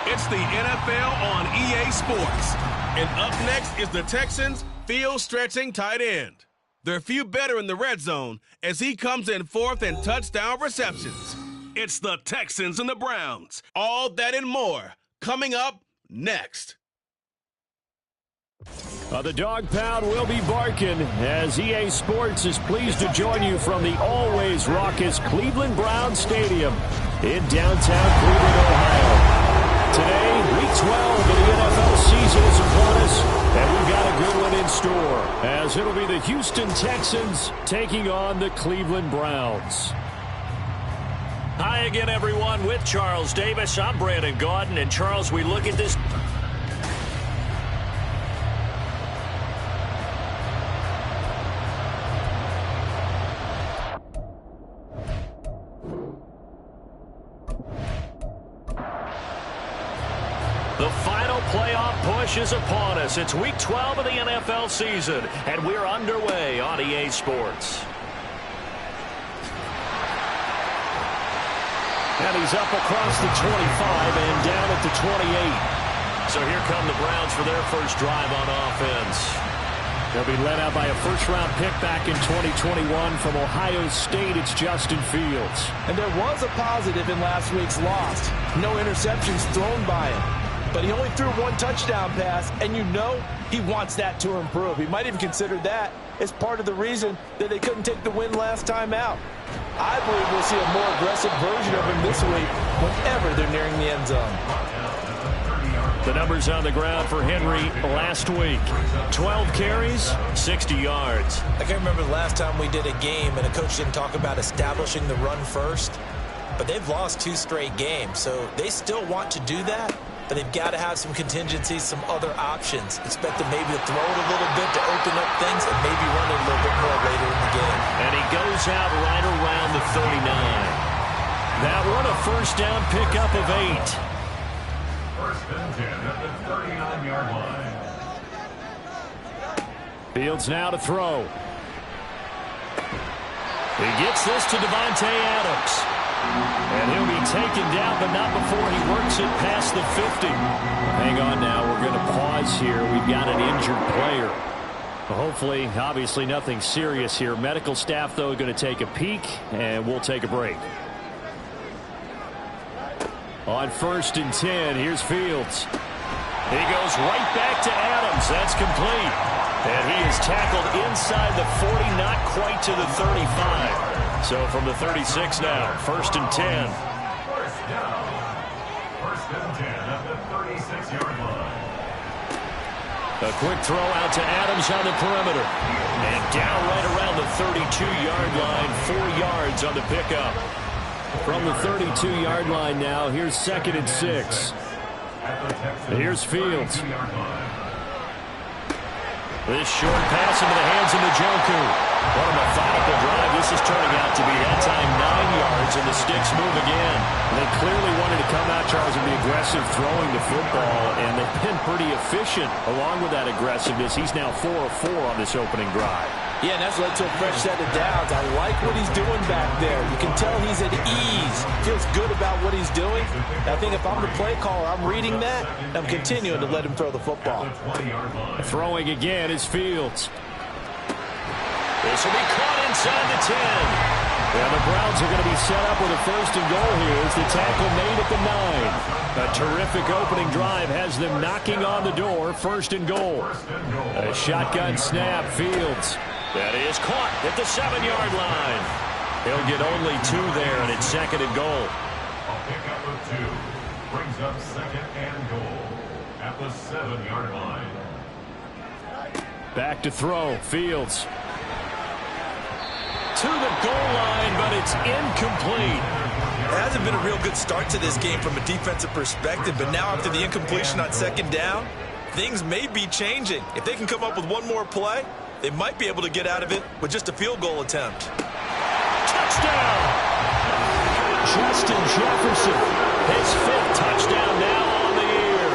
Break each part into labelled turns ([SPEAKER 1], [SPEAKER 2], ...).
[SPEAKER 1] It's the NFL on EA Sports. And up next is the Texans' field-stretching tight end. There are few better in the red zone as he comes in fourth in touchdown receptions. It's the Texans and the Browns. All that and more coming up next.
[SPEAKER 2] The dog pound will be barking as EA Sports is pleased to join you from the always raucous Cleveland Browns Stadium in downtown Cleveland, Ohio. Today, Week 12 of the NFL season is upon us, and we've got a good one in store, as it'll be the Houston Texans taking on the Cleveland Browns.
[SPEAKER 3] Hi again, everyone. With Charles Davis, I'm Brandon Gaudin, and Charles, we look at this. The final playoff push is upon us. It's Week 12 of the NFL season, and we're underway on EA Sports.
[SPEAKER 2] And he's up across the 25 and down at the 28.
[SPEAKER 3] So here come the Browns for their first drive on offense.
[SPEAKER 2] They'll be led out by a first-round pick back in 2021 from Ohio State. It's Justin Fields.
[SPEAKER 4] And there was a positive in last week's loss. No interceptions thrown by him. But he only threw one touchdown pass, and you know he wants that to improve. He might even consider that as part of the reason that they couldn't take the win last time out. I believe we'll see a more aggressive version of him this week whenever they're nearing the end zone.
[SPEAKER 2] The numbers on the ground for Henry last week. 12 carries, 60 yards.
[SPEAKER 5] I can't remember the last time we did a game and a coach didn't talk about establishing the run first. But they've lost 2 straight games, so they still want to do that. But they've got to have some contingencies, some other options. Expect them maybe to throw it a little bit to open up things and maybe run it a little bit more later in the game.
[SPEAKER 3] And he goes out right around the 39.
[SPEAKER 2] That one a first down pickup of 8.
[SPEAKER 6] First and 10 at the 39-yard line.
[SPEAKER 2] Fields now to throw. He gets this to Davante Adams. And he'll be taken down, but not before he works it past the 50. Hang on now. We're going to pause here. We've got an injured player. Hopefully, obviously nothing serious here. Medical staff, though, going to take a peek, and we'll take a break. On 1st and 10, here's Fields. He goes right back to Adams. That's complete. And he is tackled inside the 40, not quite to the 35. So from the 36 now, 1st and 10.
[SPEAKER 6] First down. First and 10 at the 36-yard line.
[SPEAKER 2] A quick throw out to Adams on the perimeter. And down right around the 32-yard line, 4 yards on the pickup. From the 32-yard line now, here's 2nd and 6. Here's Fields. This short pass into the hands of Njoku. What a methodical drive. This is turning out to be that time 9 yards, and the sticks move again. They clearly wanted to come out, Charles, and be aggressive throwing the football, and they've been pretty efficient along with that aggressiveness. He's now 4 of 4 on this opening drive.
[SPEAKER 4] Yeah, and that's led to a fresh set of downs. I like what he's doing back there. You can tell he's at ease. Feels good about what he's doing. I think if I'm the play caller, I'm reading that, and I'm continuing to let him throw the football.
[SPEAKER 2] Throwing again is Fields.
[SPEAKER 3] This will be caught inside the 10.
[SPEAKER 2] And the Browns are going to be set up with a 1st and goal here as the tackle made at the 9. A terrific opening drive has them knocking on the door. 1st and goal. A shotgun snap. Fields.
[SPEAKER 3] That is caught at the 7-yard line. He'll get only 2 there, and it's 2nd and goal.
[SPEAKER 6] A pickup of 2 brings up 2nd and goal at the 7-yard line.
[SPEAKER 2] Back to throw. Fields.
[SPEAKER 3] To the goal line, but it's incomplete.
[SPEAKER 5] It hasn't been a real good start to this game from a defensive perspective, but now after the incompletion on 2nd down, things may be changing. If they can come up with one more play, they might be able to get out of it with just a field goal attempt.
[SPEAKER 3] Touchdown!
[SPEAKER 2] Justin Jefferson.
[SPEAKER 3] His 5th touchdown now on the year.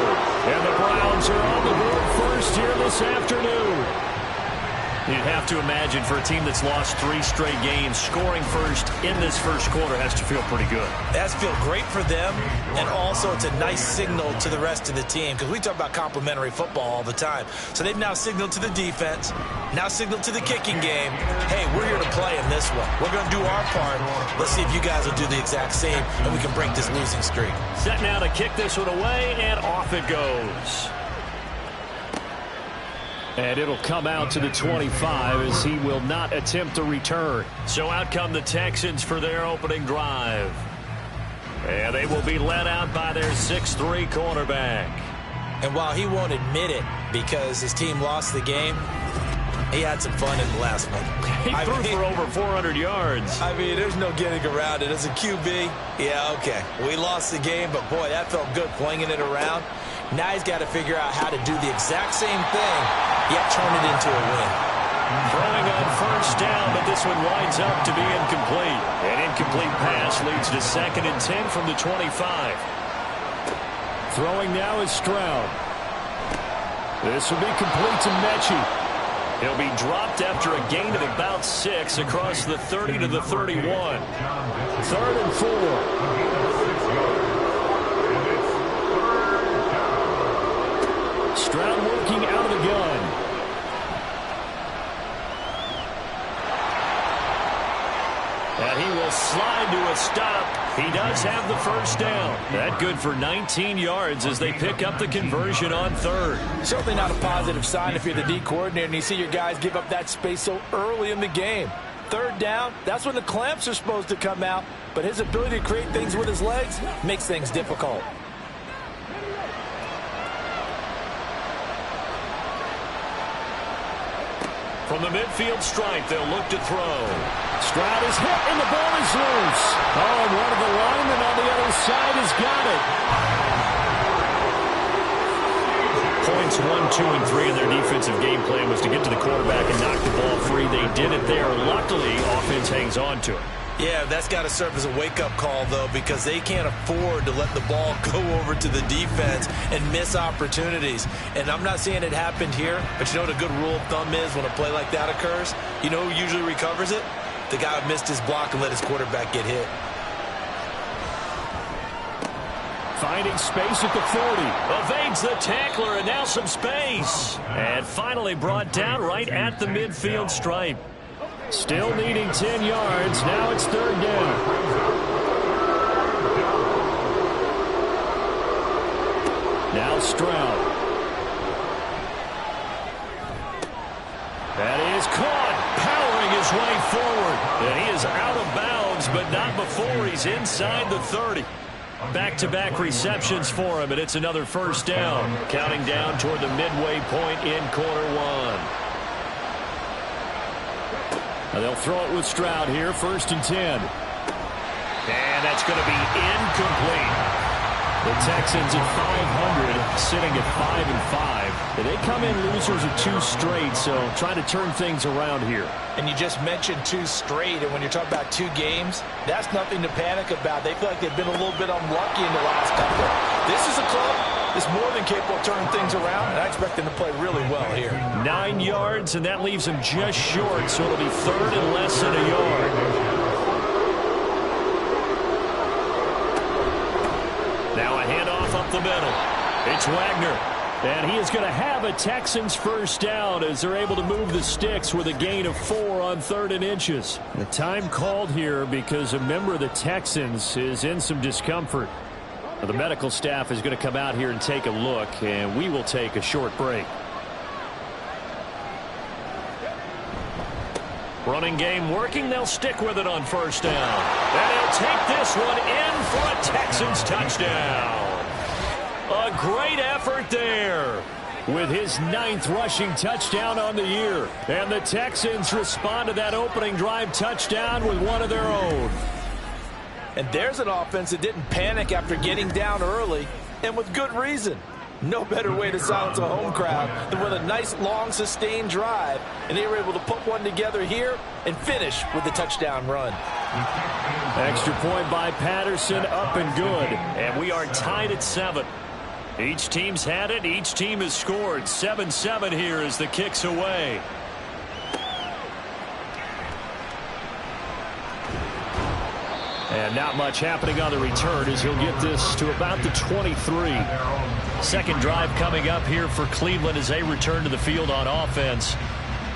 [SPEAKER 2] And the Browns are on the board first here this afternoon.
[SPEAKER 3] You'd have to imagine for a team that's lost 3 straight games, scoring first in this first quarter has to feel pretty good.
[SPEAKER 5] It has to feel great for them, and also it's a nice signal to the rest of the team because we talk about complementary football all the time. So they've now signaled to the defense, now signaled to the kicking game, hey, we're here to play in this one. We're going to do our part. Let's see if you guys will do the exact same, and we can break this losing streak.
[SPEAKER 3] Set now to kick this one away, and off it goes. And it'll come out to the 25 as he will not attempt to return. So out come the Texans for their opening drive. And they will be led out by their 6'3" cornerback.
[SPEAKER 5] And while he won't admit it because his team lost the game, he had some fun in the last one.
[SPEAKER 3] He threw for over 400 yards.
[SPEAKER 5] I mean, there's no getting around it. As a QB, yeah, okay. We lost the game, but boy, that felt good flinging it around. Now he's got to figure out how to do the exact same thing, yet turn it into a win.
[SPEAKER 3] Throwing on first down, but this one winds up to be incomplete. An incomplete pass leads to 2nd and 10 from the 25.
[SPEAKER 2] Throwing now is Stroud. This will be complete to Mechie.
[SPEAKER 3] He'll be dropped after a gain of about 6 across the 30 to the 31.
[SPEAKER 2] 3rd and 4. Stroud working out of the gun.
[SPEAKER 3] And he will slide to a stop. He does have the first down. That good for 19 yards as they pick up the conversion on 3rd.
[SPEAKER 4] Certainly not a positive sign if you're the D coordinator and you see your guys give up that space so early in the game. 3rd down, that's when the clamps are supposed to come out, but his ability to create things with his legs makes things difficult.
[SPEAKER 3] From the midfield stripe, they'll look to throw.
[SPEAKER 2] Stroud is hit, and the ball is loose. Oh, and one of the linemen on the other side has got it.
[SPEAKER 3] Points 1, 2, and 3 in their defensive game plan was to get to the quarterback and knock the ball free. They did it there. Luckily, offense hangs on to it.
[SPEAKER 5] Yeah, that's got to serve as a wake-up call, though, because they can't afford to let the ball go over to the defense and miss opportunities. And I'm not saying it happened here, but you know what a good rule of thumb is when a play like that occurs? You know who usually recovers it? The guy who missed his block and let his quarterback get hit.
[SPEAKER 2] Finding space at the 40.
[SPEAKER 3] Evades the tackler, and now some space. And finally brought down right at the midfield stripe.
[SPEAKER 2] Still needing 10 yards. Now it's 3rd down. Now Stroud.
[SPEAKER 3] That is caught, powering his way forward. And he is out of bounds, but not before he's inside the 30. Back-to-back receptions for him, and it's another first down. Counting down toward the midway point in quarter 1.
[SPEAKER 2] Now they'll throw it with Stroud here, 1st and 10.
[SPEAKER 3] And that's going to be incomplete.
[SPEAKER 2] The Texans at 500, sitting at 5-5. They come in losers of 2 straight, so trying to turn things around here.
[SPEAKER 4] And you just mentioned 2 straight, and when you're talking about 2 games, that's nothing to panic about. They feel like they've been a little bit unlucky in the last couple. This is a club that's more than capable of turning things around, and I expect them to play really well here.
[SPEAKER 3] 9 yards, and that leaves them just short, so it'll be 3rd and less than a yard. Now a handoff up the middle. It's Wagner.
[SPEAKER 2] And he is going to have a Texans first down as they're able to move the sticks with a gain of 4 on 3rd and inches. The time called here because a member of the Texans is in some discomfort. The medical staff is going to come out here and take a look, and we will take a short break.
[SPEAKER 3] Running game working. They'll stick with it on first down. And he'll take this one in for a Texans touchdown. A great effort there.
[SPEAKER 2] With his 9th rushing touchdown on the year. And the Texans respond to that opening drive touchdown with one of their own.
[SPEAKER 4] And there's an offense that didn't panic after getting down early, and with good reason. No better way to silence a home crowd than with a nice, long, sustained drive. And they were able to put one together here and finish with the touchdown run.
[SPEAKER 2] Extra point by Patterson, up and good.
[SPEAKER 3] And we are tied at 7. Each team's had it. Each team has scored. 7-7 here as the kick's away.
[SPEAKER 2] And not much happening on the return as he'll get this to about the 23.
[SPEAKER 3] Second drive coming up here for Cleveland as they return to the field on offense.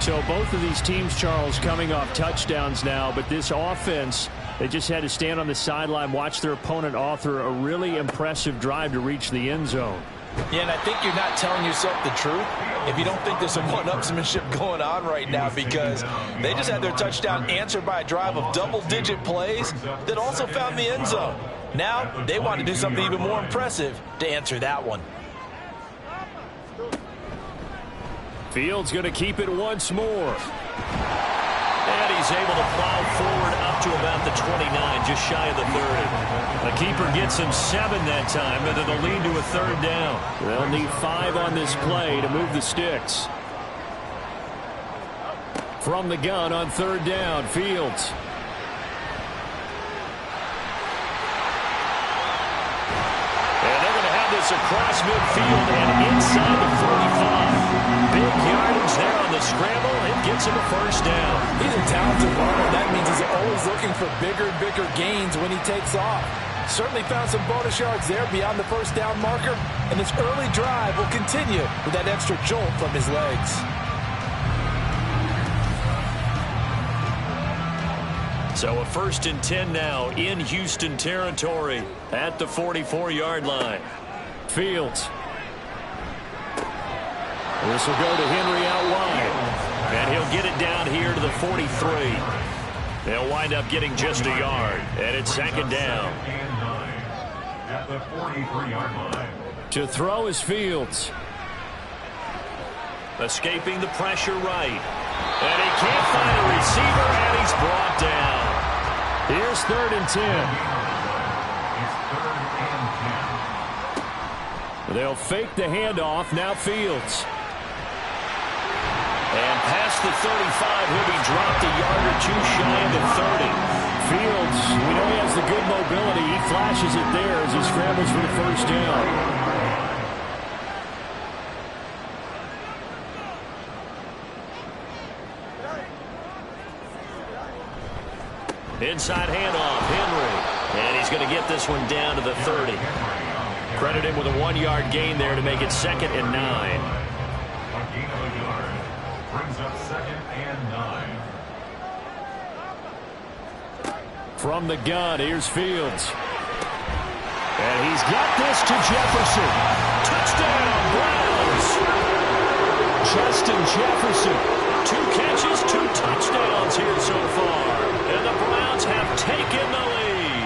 [SPEAKER 2] So both of these teams, Charles, coming off touchdowns now, but this offense, they just had to stand on the sideline, watch their opponent author a really impressive drive to reach the end zone.
[SPEAKER 4] Yeah, and I think you're not telling yourself the truth if you don't think there's some one-upsmanship going on right now, because they just had their touchdown answered by a drive of double-digit plays that also found the end zone. Now they want to do something even more impressive to answer that one.
[SPEAKER 2] Fields going to keep it once more.
[SPEAKER 3] And he's able to plow forward up to about the 29, just shy of the 30. The keeper gets him 7 that time, and it'll lead to a third down.
[SPEAKER 2] They'll need 5 on this play to move the sticks. From the gun on third down, Fields.
[SPEAKER 3] And they're going to have this across midfield and inside the 45. Big yardage there on the scramble. It gets him a first down.
[SPEAKER 4] He's a talented runner. That means he's always looking for bigger and bigger gains when he takes off. Certainly found some bonus yards there beyond the first down marker, and this early drive will continue with that extra jolt from his legs.
[SPEAKER 3] So a 1st and 10 now in Houston territory at the 44-yard line.
[SPEAKER 2] Fields. This will go to Henry out wide.
[SPEAKER 3] And he'll get it down here to the 43. They'll wind up getting just a yard. And it's second down.
[SPEAKER 6] At the 43-yard line.
[SPEAKER 2] To throw is Fields.
[SPEAKER 3] Escaping the pressure right. And he can't find a receiver, and he's brought down.
[SPEAKER 2] Here's 3rd and 10.
[SPEAKER 6] It's 3rd and 10.
[SPEAKER 2] They'll fake the handoff. Now Fields.
[SPEAKER 3] And past the 35, he'll be dropped a yard or two shy of the 30.
[SPEAKER 2] Fields, we know he has the good mobility. He flashes it there as he scrambles for the first down.
[SPEAKER 3] Inside handoff, Henry. And he's going to get this one down to the 30. Credit him with a 1-yard gain there to make it 2nd and 9.
[SPEAKER 6] A gain of a yard brings up 2nd and 9.
[SPEAKER 2] From the gun, here's Fields. And he's got this to Jefferson. Touchdown, Browns. Justin Jefferson.
[SPEAKER 3] 2 catches, 2 touchdowns here so far. And the Browns have taken the lead.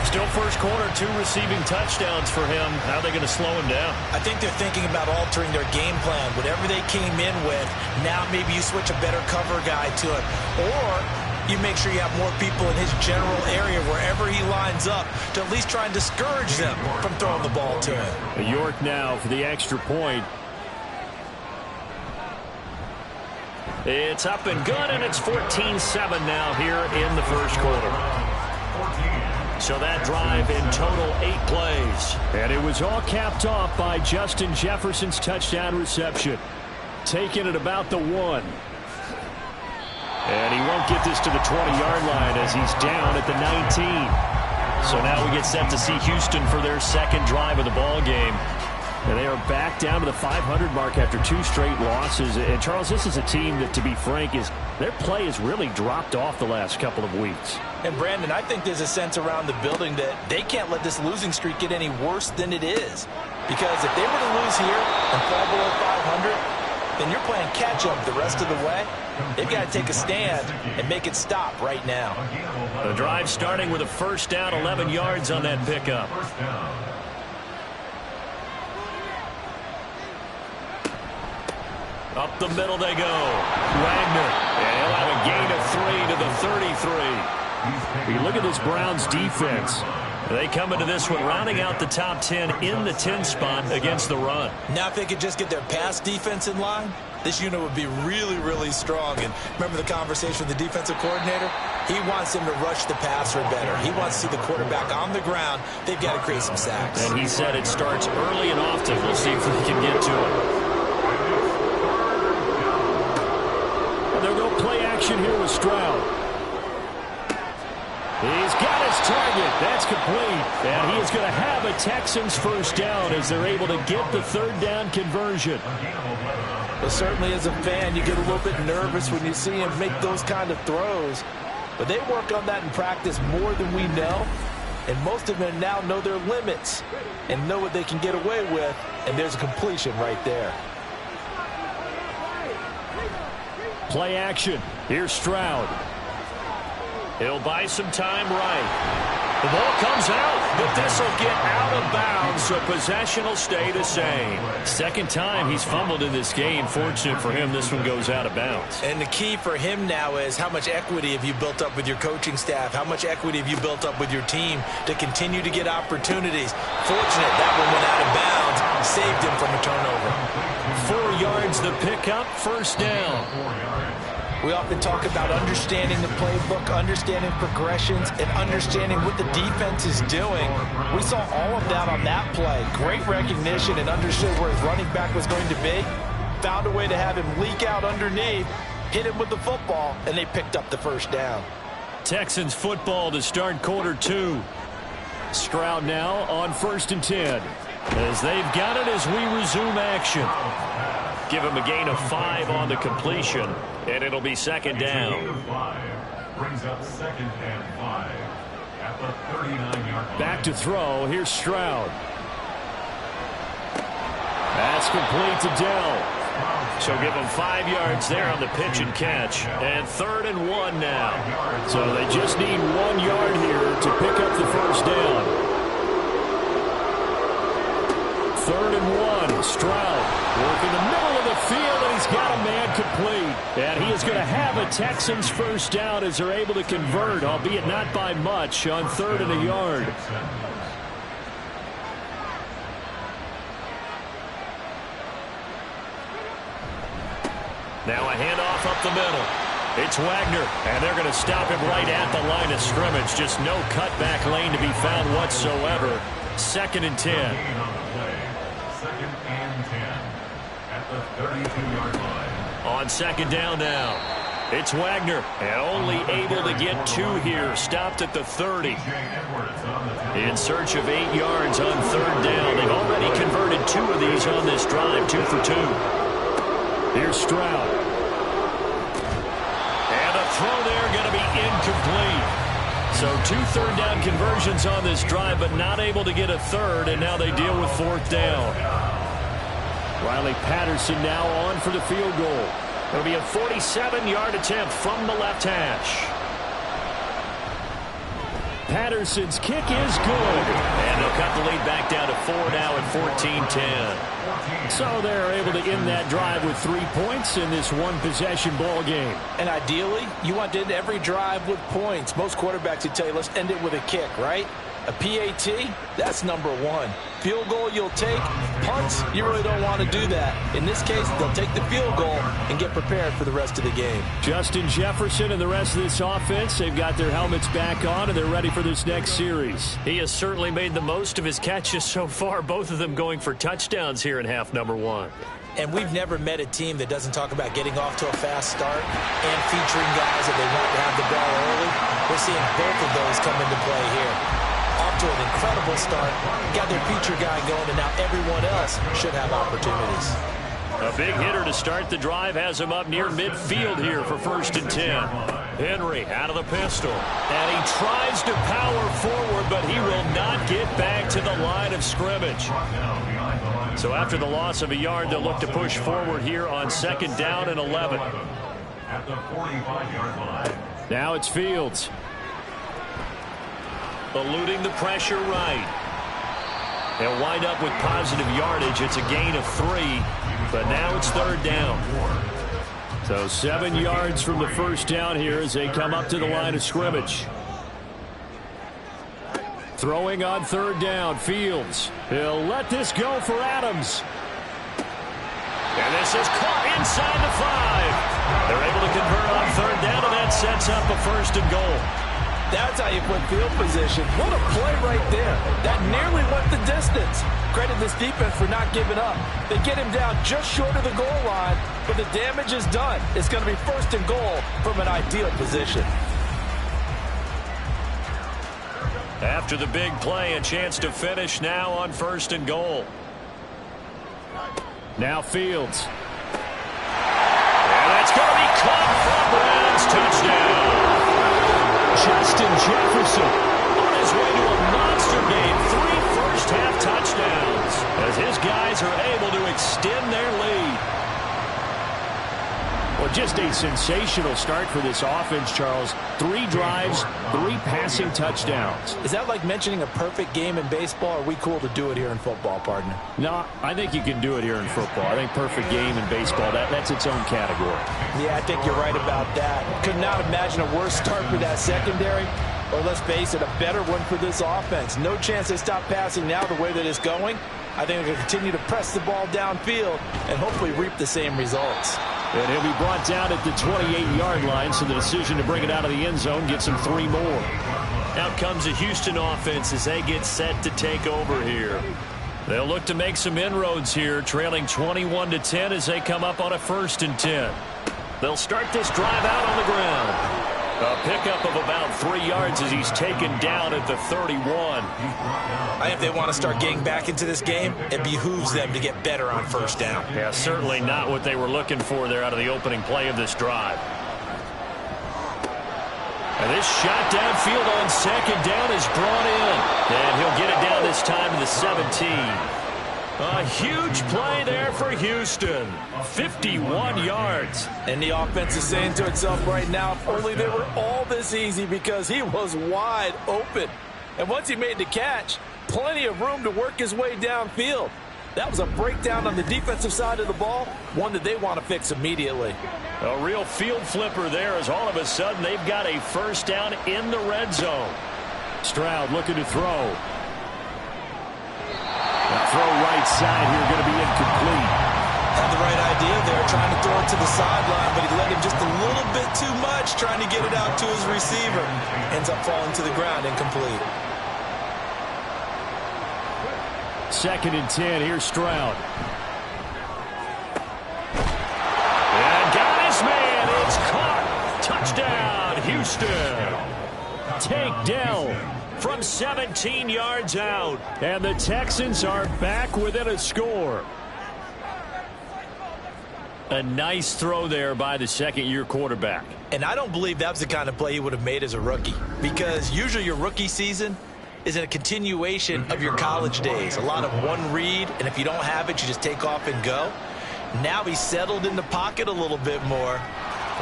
[SPEAKER 3] Still first quarter, 2 receiving touchdowns for him. How are they going to slow him down?
[SPEAKER 5] I think they're thinking about altering their game plan. Whatever they came in with, now maybe you switch a better cover guy to it. Or you make sure you have more people in his general area wherever he lines up to at least try and discourage them from throwing the ball to him.
[SPEAKER 2] York now for the extra point.
[SPEAKER 3] It's up and good, and it's 14-7 now here in the first quarter. So that drive in total 8 plays.
[SPEAKER 2] And it was all capped off by Justin Jefferson's touchdown reception. Taking it about the 1. And he won't get this to the 20-yard line as he's down at the 19.
[SPEAKER 3] So now we get set to see Houston for their second drive of the ball game.
[SPEAKER 2] And they are back down to the 500 mark after 2 straight losses. And, Charles, this is a team that, to be frank, their play has really dropped off the last couple of weeks.
[SPEAKER 4] And, Brandon, I think there's a sense around the building that they can't let this losing streak get any worse than it is. Because if they were to lose here and fall below 500, then you're playing catch-up the rest of the way. They've got to take a stand and make it stop right now.
[SPEAKER 3] The drive starting with a first down, 11 yards on that pickup. Up the middle they go. Wagner. And he'll have a gain of 3 to the 33.
[SPEAKER 2] You look at this Browns defense.
[SPEAKER 3] They come into this one rounding out the top 10 in the 10 spot against the run.
[SPEAKER 5] Now if they could just get their pass defense in line, this unit would be really, really strong. And remember the conversation with the defensive coordinator? He wants them to rush the passer better. He wants to see the quarterback on the ground. They've got to create some sacks.
[SPEAKER 3] And he said it starts early and often. We'll see if we can get to it.
[SPEAKER 2] They'll go play action here with Stroud. He's got his target. That's complete. And he is going to have a Texans first down as they're able to get the third down conversion.
[SPEAKER 4] But certainly as a fan, you get a little bit nervous when you see him make those kind of throws. But they work on that in practice more than we know. And most of them now know their limits and know what they can get away with. And there's a completion right there.
[SPEAKER 2] Play action. Here's Stroud.
[SPEAKER 3] He'll buy some time right. The ball comes out, but this will get out of bounds, so possession will stay the same.
[SPEAKER 2] Second time he's fumbled in this game. Fortunate for him, this one goes out of bounds.
[SPEAKER 5] And the key for him now is how much equity have you built up with your coaching staff? How much equity have you built up with your team to continue to get opportunities? Fortunate that one went out of bounds, saved him from a turnover.
[SPEAKER 3] 4 yards the pickup, first down.
[SPEAKER 4] We often talk about understanding the playbook, understanding progressions, and understanding what the defense is doing. We saw all of that on that play. Great recognition and understood where his running back was going to be. Found a way to have him leak out underneath, hit him with the football, and they picked up the first down.
[SPEAKER 2] Texans football to start quarter 2. Stroud now on 1st and 10. As they've got it as we resume action.
[SPEAKER 3] Give him a gain of 5 on the completion, and it'll be second down.
[SPEAKER 6] Brings up 2nd and 5 at the 39-yard line.
[SPEAKER 2] Back to throw. Here's Stroud. That's complete to Dell.
[SPEAKER 3] So give him 5 yards there on the pitch and catch. And 3rd and 1 now.
[SPEAKER 2] So they just need 1 yard here to pick up the first down. 3rd and 1. Stroud working the middle of the field, and he's got a man complete. And he is going to have a Texans first down as they're able to convert, albeit not by much, on 3rd and a yard.
[SPEAKER 3] Now a handoff up the middle. It's Wagner, and they're going to stop him right at the line of scrimmage. Just no cutback lane to be found whatsoever. 2nd and 10.
[SPEAKER 6] 2nd and 10 at the 32-yard line.
[SPEAKER 3] On 2nd down now. It's Wagner, and only able to get 2 here. Stopped at the 30. In search of 8 yards on 3rd down. They've already converted 2 of these on this drive, 2 for 2.
[SPEAKER 2] Here's Stroud.
[SPEAKER 3] And a throw there going to be incomplete. So 2 third down conversions on this drive, but not able to get a third, and now they deal with 4th down.
[SPEAKER 2] Riley Patterson now on for the field goal.
[SPEAKER 3] It'll be a 47-yard attempt from the left hash.
[SPEAKER 2] Patterson's kick is good.
[SPEAKER 3] And they'll cut the lead back down to 4 now at 14-10.
[SPEAKER 2] So they're able to end that drive with 3 points in this one-possession ball game.
[SPEAKER 4] And ideally, you want to end every drive with points. Most quarterbacks would tell you, let's end it with a kick, right? A PAT, that's number 1. Field goal you'll take. Punts, you really don't want to do that. In this case, they'll take the field goal and get prepared for the rest of the game.
[SPEAKER 2] Justin Jefferson and the rest of this offense, they've got their helmets back on, and they're ready for this next series.
[SPEAKER 3] He has certainly made the most of his catches so far, both of them going for touchdowns here in half number 1.
[SPEAKER 5] And we've never met a team that doesn't talk about getting off to a fast start and featuring guys that they want to have the ball early. We're seeing both of those come into play here. Off to an incredible start, got their feature guy going, and now everyone else should have opportunities.
[SPEAKER 3] A big hitter to start the drive has him up near midfield here for 1st and 10. Henry out of the pistol, and he tries to power forward, but he will not get back to the line of scrimmage. So after the loss of a yard, they'll look to push forward here on 2nd down and 11.
[SPEAKER 6] At the 45-yard line.
[SPEAKER 2] Now it's Fields.
[SPEAKER 3] Eluding the pressure right. They'll wind up with positive yardage. It's a gain of 3, but now it's 3rd down.
[SPEAKER 2] So 7 yards from the first down here as they come up to the line of scrimmage. Throwing on 3rd down, Fields. He'll let this go for Adams.
[SPEAKER 3] And this is caught inside the 5. They're able to convert on 3rd down, and that sets up a 1st and goal.
[SPEAKER 4] That's how you put field position. What a play right there. That nearly went the distance. Credit this defense for not giving up. They get him down just short of the goal line, but the damage is done. It's going to be 1st and goal from an ideal position.
[SPEAKER 3] After the big play, a chance to finish now on 1st and goal.
[SPEAKER 2] Now Fields.
[SPEAKER 3] And that's going to be caught from Browns. Touchdown.
[SPEAKER 2] Justin Jefferson
[SPEAKER 3] On his way to a monster game. 3 first-half touchdowns as his guys are able to extend their lead.
[SPEAKER 2] Well, just a sensational start for this offense, Charles. 3 drives, 3 passing touchdowns.
[SPEAKER 4] Is that like mentioning a perfect game in baseball? Or are we cool to do it here in football, partner?
[SPEAKER 2] No, I think you can do it here in football. I think perfect game in baseball, that's its own category.
[SPEAKER 4] Yeah, I think you're right about that. Could not imagine a worse start for that secondary. Or let's face it, a better one for this offense. No chance they stop passing now the way that it's going. I think they're going to continue to press the ball downfield and hopefully reap the same results.
[SPEAKER 2] And he'll be brought down at the 28-yard line, so the decision to bring it out of the end zone gets him 3 more.
[SPEAKER 3] Out comes the Houston offense as they get set to take over here. They'll look to make some inroads here, trailing 21-10 as they come up on a 1st and 10. They'll start this drive out on the ground. A pickup of about 3 yards as he's taken down at the 31.
[SPEAKER 5] I think if they want to start getting back into this game, it behooves them to get better on 1st down.
[SPEAKER 3] Yeah, certainly not what they were looking for there out of the opening play of this drive. And this shot downfield on 2nd down is brought in. And he'll get it down this time to the 17. A huge play there for Houston. 51 yards.
[SPEAKER 4] And the offense is saying to itself right now, if only they were all this easy, because he was wide open. And once he made the catch, plenty of room to work his way downfield. That was a breakdown on the defensive side of the ball, one that they want to fix immediately.
[SPEAKER 3] A real field flipper there as all of a sudden they've got a 1st down in the red zone.
[SPEAKER 2] Stroud looking to throw. The throw right side here going to be incomplete.
[SPEAKER 5] Had the right idea there, trying to throw it to the sideline, but he let him just a little bit too much, trying to get it out to his receiver. Ends up falling to the ground, incomplete.
[SPEAKER 2] 2nd and 10, here's Stroud.
[SPEAKER 3] And got his man, it's caught. Touchdown, Houston.
[SPEAKER 2] Takedown
[SPEAKER 3] From 17 yards out.
[SPEAKER 2] and the Texans are back within a score.
[SPEAKER 3] A nice throw there by the 2nd-year quarterback.
[SPEAKER 5] And I don't believe that was the kind of play he would have made as a rookie, because usually your rookie season is a continuation of your college days. A lot of one read, and if you don't have it, you just take off and go. Now he's settled in the pocket a little bit more,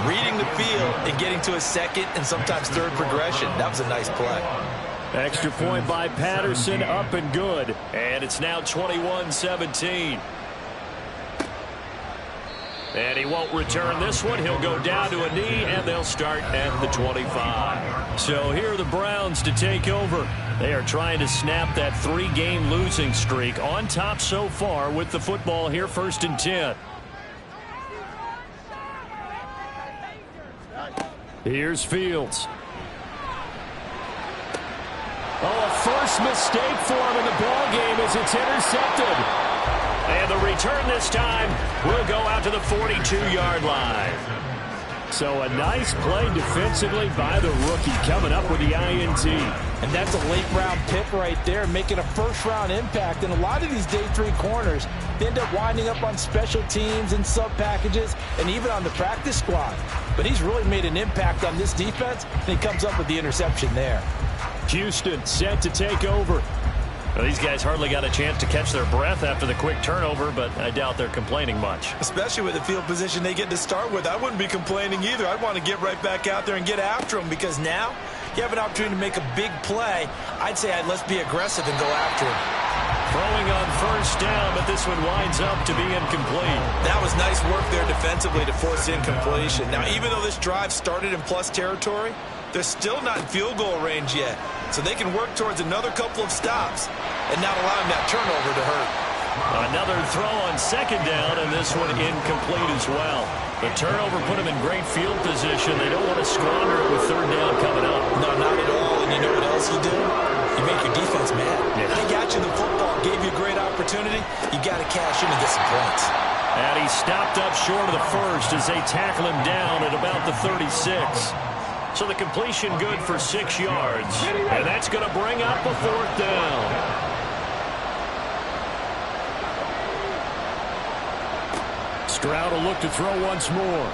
[SPEAKER 5] reading the field and getting to his 2nd and sometimes 3rd progression. That was a nice play.
[SPEAKER 2] Extra point by Patterson, up and good.
[SPEAKER 3] And it's now 21-17. And he won't return this one. He'll go down to a knee, and they'll start at the 25. So here are the Browns to take over. They are trying to snap that 3-game losing streak, on top so far with the football here, 1st and 10.
[SPEAKER 2] Here's Fields. Oh, a first mistake for him in the ball game as it's intercepted.
[SPEAKER 3] And the return this time will go out to the 42-yard line.
[SPEAKER 2] So a nice play defensively by the rookie, coming up with the INT.
[SPEAKER 4] And that's a late-round pick right there, making a first-round impact. And a lot of these day 3 corners, they end up winding up on special teams and sub-packages and even on the practice squad. But he's really made an impact on this defense, and he comes up with the interception there.
[SPEAKER 2] Houston set to take over.
[SPEAKER 3] Well, these guys hardly got a chance to catch their breath after the quick turnover, but I doubt they're complaining much.
[SPEAKER 5] Especially with the field position they get to start with. I wouldn't be complaining either. I'd want to get right back out there and get after them, because now you have an opportunity to make a big play. I'd say let's be aggressive and go after him.
[SPEAKER 3] Throwing on 1st down, but this one winds up to be incomplete.
[SPEAKER 5] That was nice work there defensively to force incompletion. Now, even though this drive started in plus territory, they're still not in field goal range yet. So they can work towards another couple of stops and not allowing that turnover to hurt.
[SPEAKER 3] Another throw on 2nd down, and this one incomplete as well. The turnover put them in great field position. They don't want to squander it with 3rd down coming up.
[SPEAKER 5] No, not at all. And you know what else you do? You make your defense mad.
[SPEAKER 3] Yeah.
[SPEAKER 5] They got you the football, gave you a great opportunity. You got to cash in and get some points.
[SPEAKER 3] And he stopped up short of the 1st as they tackle him down at about the 36. So the completion good for 6 yards. And that's going to bring up a 4th down.
[SPEAKER 2] Stroud will look to throw once more.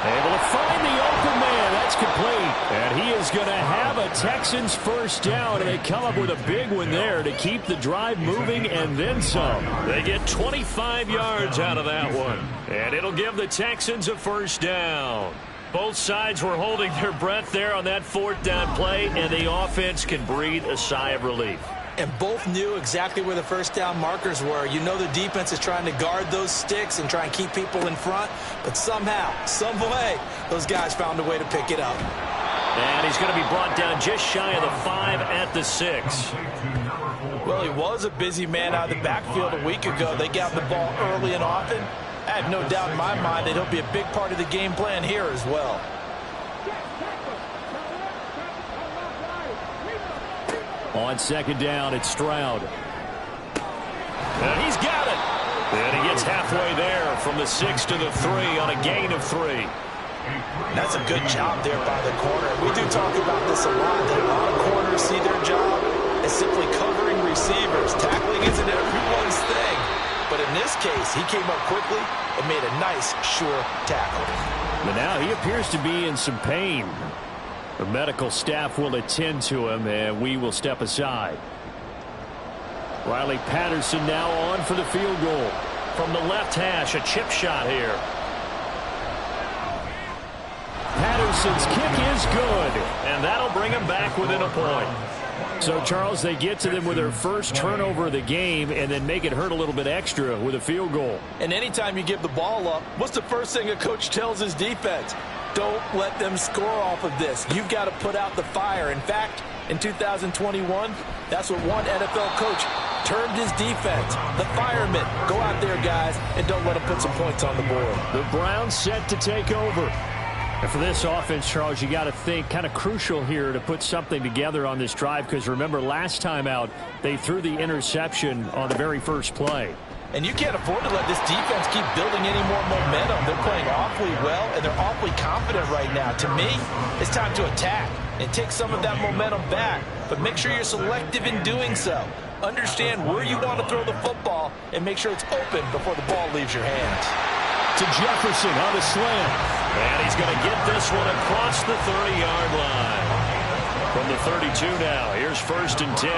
[SPEAKER 2] Able to find the open man. That's complete. And he is going to have a Texans first down. And they come up with a big one there to keep the drive moving and then some.
[SPEAKER 3] They get 25 yards out of that one. And it'll give the Texans a first down. Both sides were holding their breath there on that 4th down play. And the offense can breathe a sigh of relief.
[SPEAKER 5] And both knew exactly where the first down markers were. You know the defense is trying to guard those sticks and try and keep people in front. But somehow, some way, those guys found a way to pick it up.
[SPEAKER 3] And he's going to be brought down just shy of the 5 at the 6.
[SPEAKER 4] Well, he was a busy man out of the backfield a week ago. They got the ball early and often. I have no doubt in my mind that he'll be a big part of the game plan here as well.
[SPEAKER 2] On 2nd down, it's Stroud.
[SPEAKER 3] And he's got it. And he gets halfway there from the 6 to the 3 on a gain of 3.
[SPEAKER 4] That's a good job there by the corner. We do talk about this a lot. That a lot of corners see their job as simply covering receivers. Tackling isn't everyone's thing. But in this case, he came up quickly and made a nice, sure tackle.
[SPEAKER 2] But now he appears to be in some pain. The medical staff will attend to him, and we will step aside. Riley Patterson now on for the field goal.
[SPEAKER 3] From the left hash, a chip shot here.
[SPEAKER 2] Patterson's kick is good.
[SPEAKER 3] And that'll bring him back within a point.
[SPEAKER 2] So, Charles, they get to them with their first turnover of the game and then make it hurt a little bit extra with a field goal.
[SPEAKER 4] And anytime you give the ball up, what's the first thing a coach tells his defense? Don't let them score off of this. You've got to put out the fire. In fact, in 2021, that's what one NFL coach termed his defense. The firemen. Go out there, guys, and don't let them put some points on the board.
[SPEAKER 2] The Browns set to take over. And for this offense, Charles, you got to think kind of crucial here to put something together on this drive because remember last time out, they threw the interception on the very first play.
[SPEAKER 4] And you can't afford to let this defense keep building any more momentum. They're playing awfully well, and they're awfully confident right now. To me, it's time to attack and take some of that momentum back. But make sure you're selective in doing so. Understand where you want to throw the football and make sure it's open before the ball leaves your hands.
[SPEAKER 2] To Jefferson on the slant.
[SPEAKER 3] And he's going to get this one across the 30-yard line. From the 32 now, here's 1st and 10.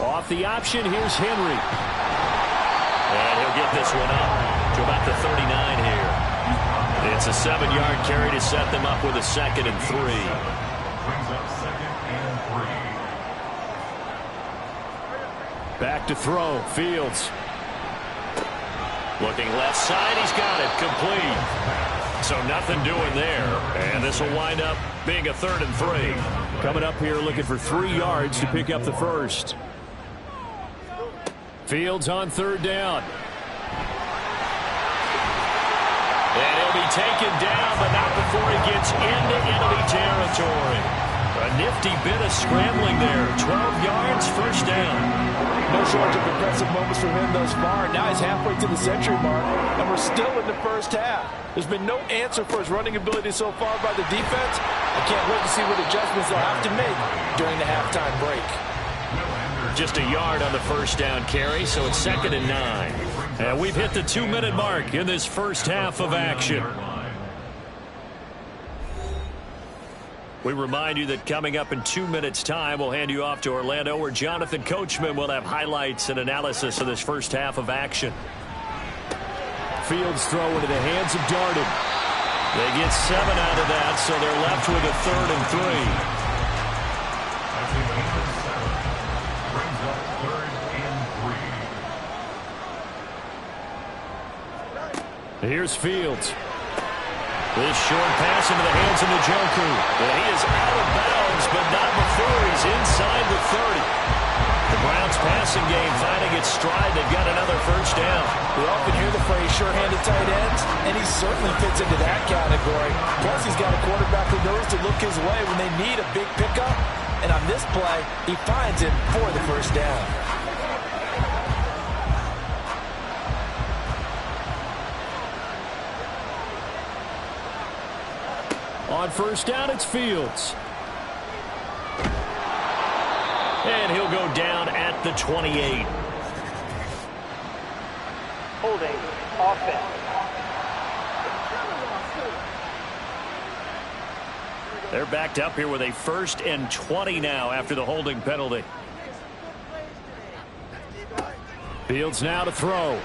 [SPEAKER 2] Off the option, here's Henry.
[SPEAKER 3] And he'll get this one up to about the 39 here. It's a 7-yard carry to set them up with a 2nd and 3.
[SPEAKER 6] Brings up 2nd and 3.
[SPEAKER 2] Back to throw, Fields.
[SPEAKER 3] Looking left side, he's got it, complete. So nothing doing there. And this will wind up being a 3rd and 3.
[SPEAKER 2] Coming up here looking for 3 yards to pick up the first. Fields on 3rd down.
[SPEAKER 3] And he'll be taken down, but not before he gets into enemy territory. A nifty bit of scrambling there. 12 yards, first down.
[SPEAKER 4] No shortage of impressive moments from him thus far. Now he's halfway to the century mark, and we're still in the first half. There's been no answer for his running ability so far by the defense. I can't wait to see what adjustments they'll have to make during the halftime break.
[SPEAKER 3] Just a yard on the first down carry, so it's 2nd and 9. And we've hit the 2-minute mark in this first half of action. We remind you that coming up in 2 minutes' time, we'll hand you off to Orlando, where Jonathan Coachman will have highlights and analysis of this first half of action.
[SPEAKER 2] Fields throw into the hands of Darden.
[SPEAKER 3] They get 7 out of that, so they're left with a 3rd and 3.
[SPEAKER 6] Brings up 3rd and 3.
[SPEAKER 2] Here's Fields.
[SPEAKER 3] This short pass into the hands of Njoku. And he is out of bounds, but not before he's inside the 30. The Browns passing game finding its stride. They've got another first down.
[SPEAKER 4] We often hear the phrase sure-handed tight ends, and he certainly fits into that category. Plus, he's got a quarterback who knows to look his way when they need a big pickup. And on this play, he finds it for the first down.
[SPEAKER 2] On first down, it's Fields.
[SPEAKER 3] And he'll go down at the 28.
[SPEAKER 7] Holding offense.
[SPEAKER 3] They're backed up here with a 1st and 20 now after the holding penalty.
[SPEAKER 2] Fields now to throw.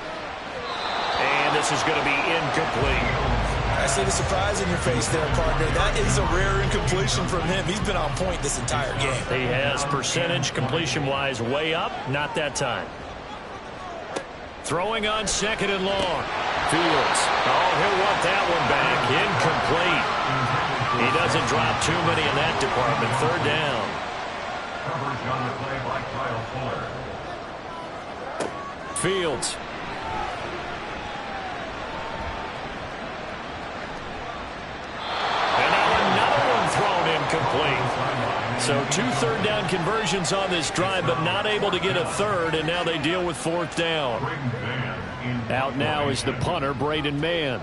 [SPEAKER 3] And this is going to be incomplete.
[SPEAKER 5] I see the surprise in your face there, partner. That is a rare incompletion from him. He's been on point this entire game.
[SPEAKER 3] He has percentage completion-wise way up. Not that time. Throwing on 2nd and long. Fields. Oh, he'll want that one back. Incomplete. He doesn't drop too many in that department. 3rd down.
[SPEAKER 6] Coverage on the play by Kyle Fuller.
[SPEAKER 2] Fields.
[SPEAKER 3] And now another one thrown incomplete. So 2 3rd down conversions on this drive, but not able to get a 3rd, and now they deal with 4th down.
[SPEAKER 2] Out now is the punter, Braden Mann.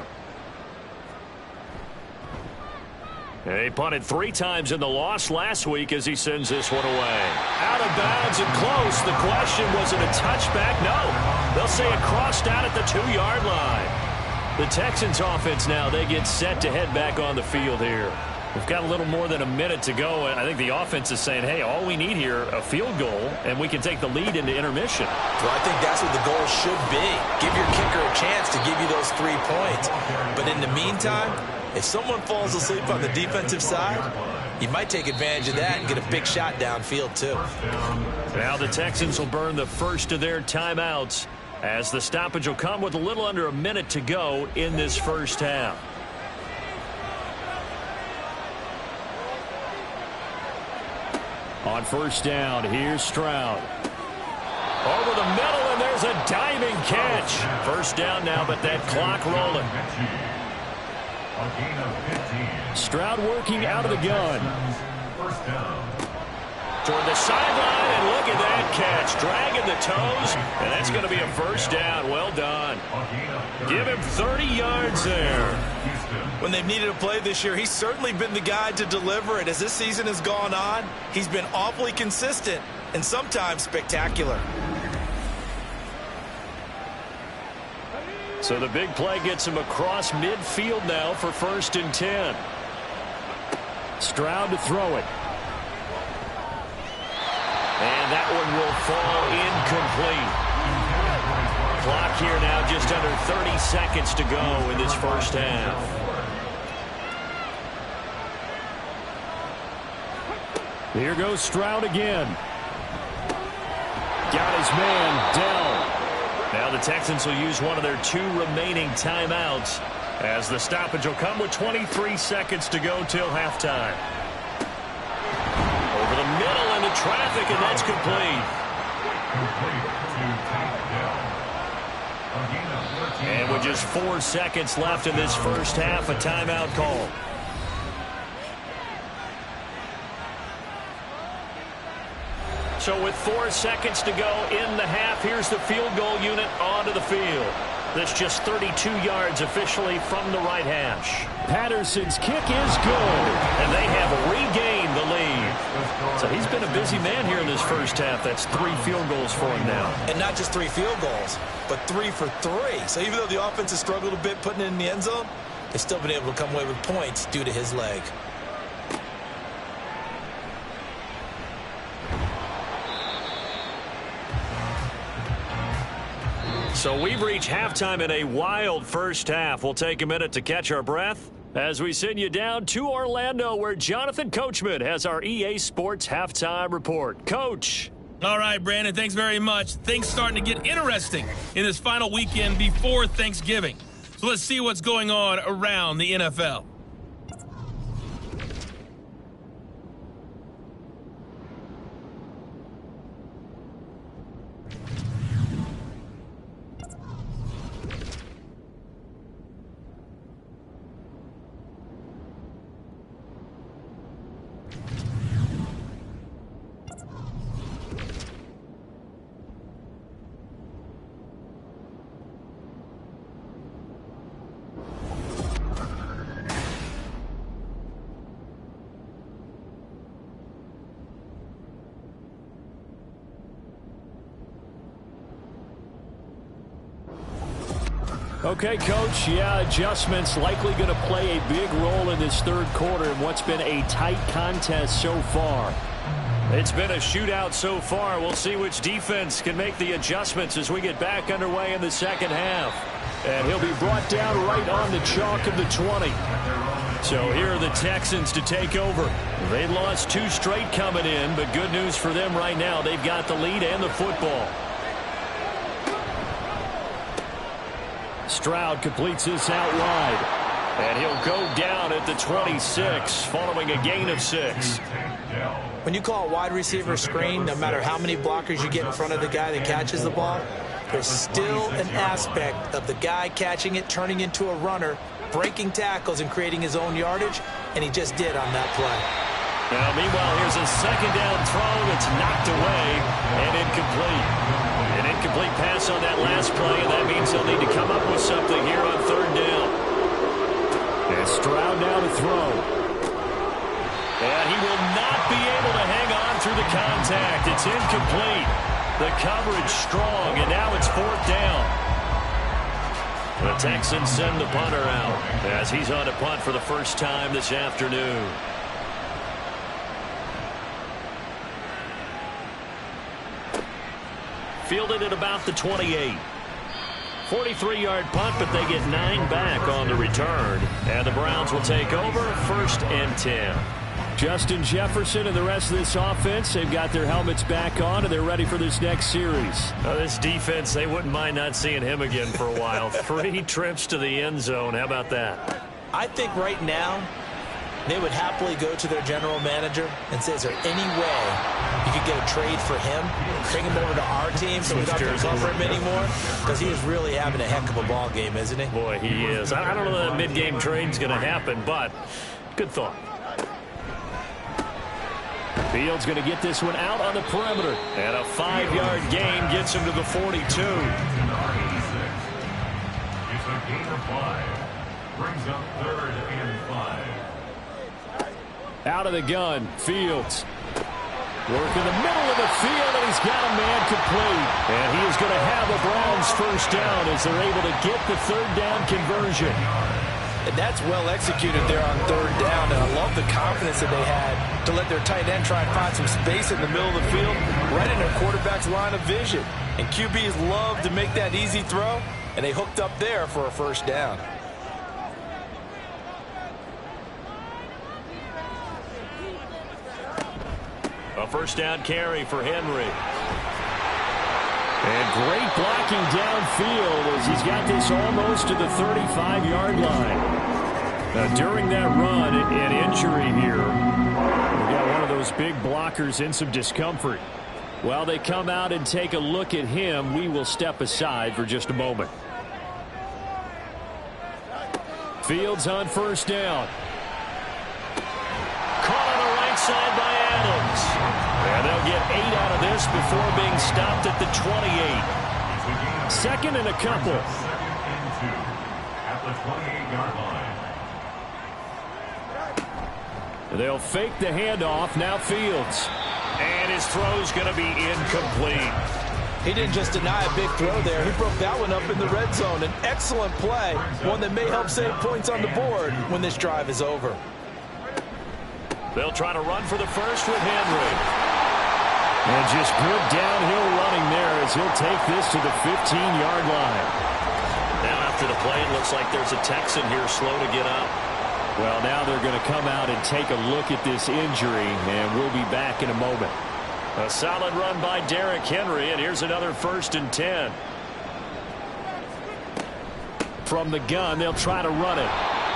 [SPEAKER 3] He punted 3 times in the loss last week as he sends this one away. Out of bounds and close. The question, was it a touchback? No. They'll say it crossed out at the 2-yard line. The Texans offense now, they get set to head back on the field here. We've got a little more than a minute to go, and I think the offense is saying, hey, all we need here, a field goal, and we can take the lead into intermission.
[SPEAKER 5] Well, I think that's what the goal should be. Give your kicker a chance to give you those 3 points. But in the meantime, if someone falls asleep on the defensive side, you might take advantage of that and get a big shot downfield, too.
[SPEAKER 3] Now the Texans will burn the first of their timeouts as the stoppage will come with a little under a minute to go in this first half.
[SPEAKER 2] On first down, here's Stroud.
[SPEAKER 3] Over the middle, and there's a diving catch. First down now, but that clock rolling.
[SPEAKER 2] Stroud working out of the gun.
[SPEAKER 6] First down.
[SPEAKER 3] Toward the sideline, and look at that catch. Dragging the toes, and that's going to be a first down. Well done. Give him 30 yards there.
[SPEAKER 5] When they've needed a play this year, he's certainly been the guy to deliver it. As this season has gone on, he's been awfully consistent and sometimes spectacular.
[SPEAKER 3] So the big play gets him across midfield now for 1st and 10.
[SPEAKER 2] Stroud to throw it.
[SPEAKER 3] And that one will fall incomplete. Clock here now just under 30 seconds to go in this first half.
[SPEAKER 2] Here goes Stroud again. Got his man down.
[SPEAKER 3] Now the Texans will use one of their 2 remaining timeouts as the stoppage will come with 23 seconds to go till halftime. Over the middle into traffic, and that's complete. And with just 4 seconds left in this first half, a timeout call. So with 4 seconds to go in the half, here's the field goal unit onto the field. This just 32 yards officially from the right hash.
[SPEAKER 2] Patterson's kick is good.
[SPEAKER 3] And they have regained the lead. So he's been a busy man here in this first half. That's 3 field goals for him now.
[SPEAKER 5] And not just 3 field goals, but 3 for 3. So even though the offense has struggled a bit putting it in the end zone, they've still been able to come away with points due to his leg.
[SPEAKER 3] So we've reached halftime in a wild first half. We'll take a minute to catch our breath as we send you down to Orlando, where Jonathan Coachman has our EA Sports halftime report. Coach.
[SPEAKER 8] All right, Brandon, thanks very much. Things starting to get interesting in this final weekend before Thanksgiving. So let's see what's going on around the NFL.
[SPEAKER 2] Okay, Coach, yeah, adjustments likely going to play a big role in this third quarter in what's been a tight contest so far.
[SPEAKER 3] It's been a shootout so far. We'll see which defense can make the adjustments as we get back underway in the second half.
[SPEAKER 2] And he'll be brought down right on the chalk of the 20.
[SPEAKER 3] So here are the Texans to take over. They lost 2 straight coming in, but good news for them right now. They've got the lead and the football.
[SPEAKER 2] Stroud completes this out wide.
[SPEAKER 3] And he'll go down at the 26 following a gain of 6.
[SPEAKER 5] When you call a wide receiver screen, no matter how many blockers you get in front of the guy that catches the ball, there's still an aspect of the guy catching it, turning into a runner, breaking tackles and creating his own yardage, and he just did on that play.
[SPEAKER 3] Now, meanwhile, here's a second down throw that's knocked away and incomplete. An incomplete pass on that last play, and that means they'll need to come up with something here on third down.
[SPEAKER 2] And Stroud now to throw.
[SPEAKER 3] And he will not be able to hang on through the contact. It's incomplete. The coverage strong, and now it's fourth down. The Texans send the punter out as he's on a punt for the first time this afternoon. Fielded at about the 28. 43-yard punt, but they get 9 back on the return. And the Browns will take over, 1st and 10.
[SPEAKER 2] Justin Jefferson and the rest of this offense, they've got their helmets back on, and they're ready for this next series.
[SPEAKER 3] This defense, they wouldn't mind not seeing him again for a while. 3 trips to the end zone. How about that?
[SPEAKER 5] I think right now they would happily go to their general manager and say, is there any way you could get a trade for him, bring him over to our team so we don't have to cover him anymore? Because he is really having a heck of a ball game, isn't he?
[SPEAKER 3] Boy, he is. I don't know that mid-game trade's going to happen, but good thought.
[SPEAKER 2] Fields going to get this one out on the perimeter.
[SPEAKER 3] And a 5-yard gain gets him to the 42.
[SPEAKER 6] It's a gain of 5. Brings up 3rd and 5.
[SPEAKER 2] Out of the gun, Fields. Work in the middle of the field, and he's got a man complete. And he is going to have the Browns first down as they're able to get the third down conversion.
[SPEAKER 4] And that's well executed there on third down, and I love the confidence that they had to let their tight end try and find some space in the middle of the field, right in their quarterback's line of vision. And QBs love to make that easy throw, and they hooked up there for a first down.
[SPEAKER 3] A first down carry for Henry.
[SPEAKER 2] And great blocking downfield as he's got this almost to the 35-yard line. During that run, an injury here. We've got one of those big blockers in some discomfort. While they come out and take a look at him, we will step aside for just a moment. Fields on first down.
[SPEAKER 3] Caught on the right side by Adams. And they'll get 8 out of this before being stopped at the 28.
[SPEAKER 2] Second and a couple.
[SPEAKER 6] 2nd and 2 at the 28-yard line.
[SPEAKER 2] They'll fake the handoff. Now Fields.
[SPEAKER 3] And his throw's going to be incomplete.
[SPEAKER 4] He didn't just deny a big throw there. He broke that one up in the red zone. An excellent play, one that may help save points on the board when this drive is over.
[SPEAKER 3] They'll try to run for the first with Henry.
[SPEAKER 2] And just good downhill running there as he'll take this to the 15-yard line.
[SPEAKER 3] Now after the play, it looks like there's a Texan here slow to get up.
[SPEAKER 2] Well, now they're going to come out and take a look at this injury, and we'll be back in a moment.
[SPEAKER 3] A solid run by Derrick Henry, and here's another 1st and 10.
[SPEAKER 2] From the gun, they'll try to run it.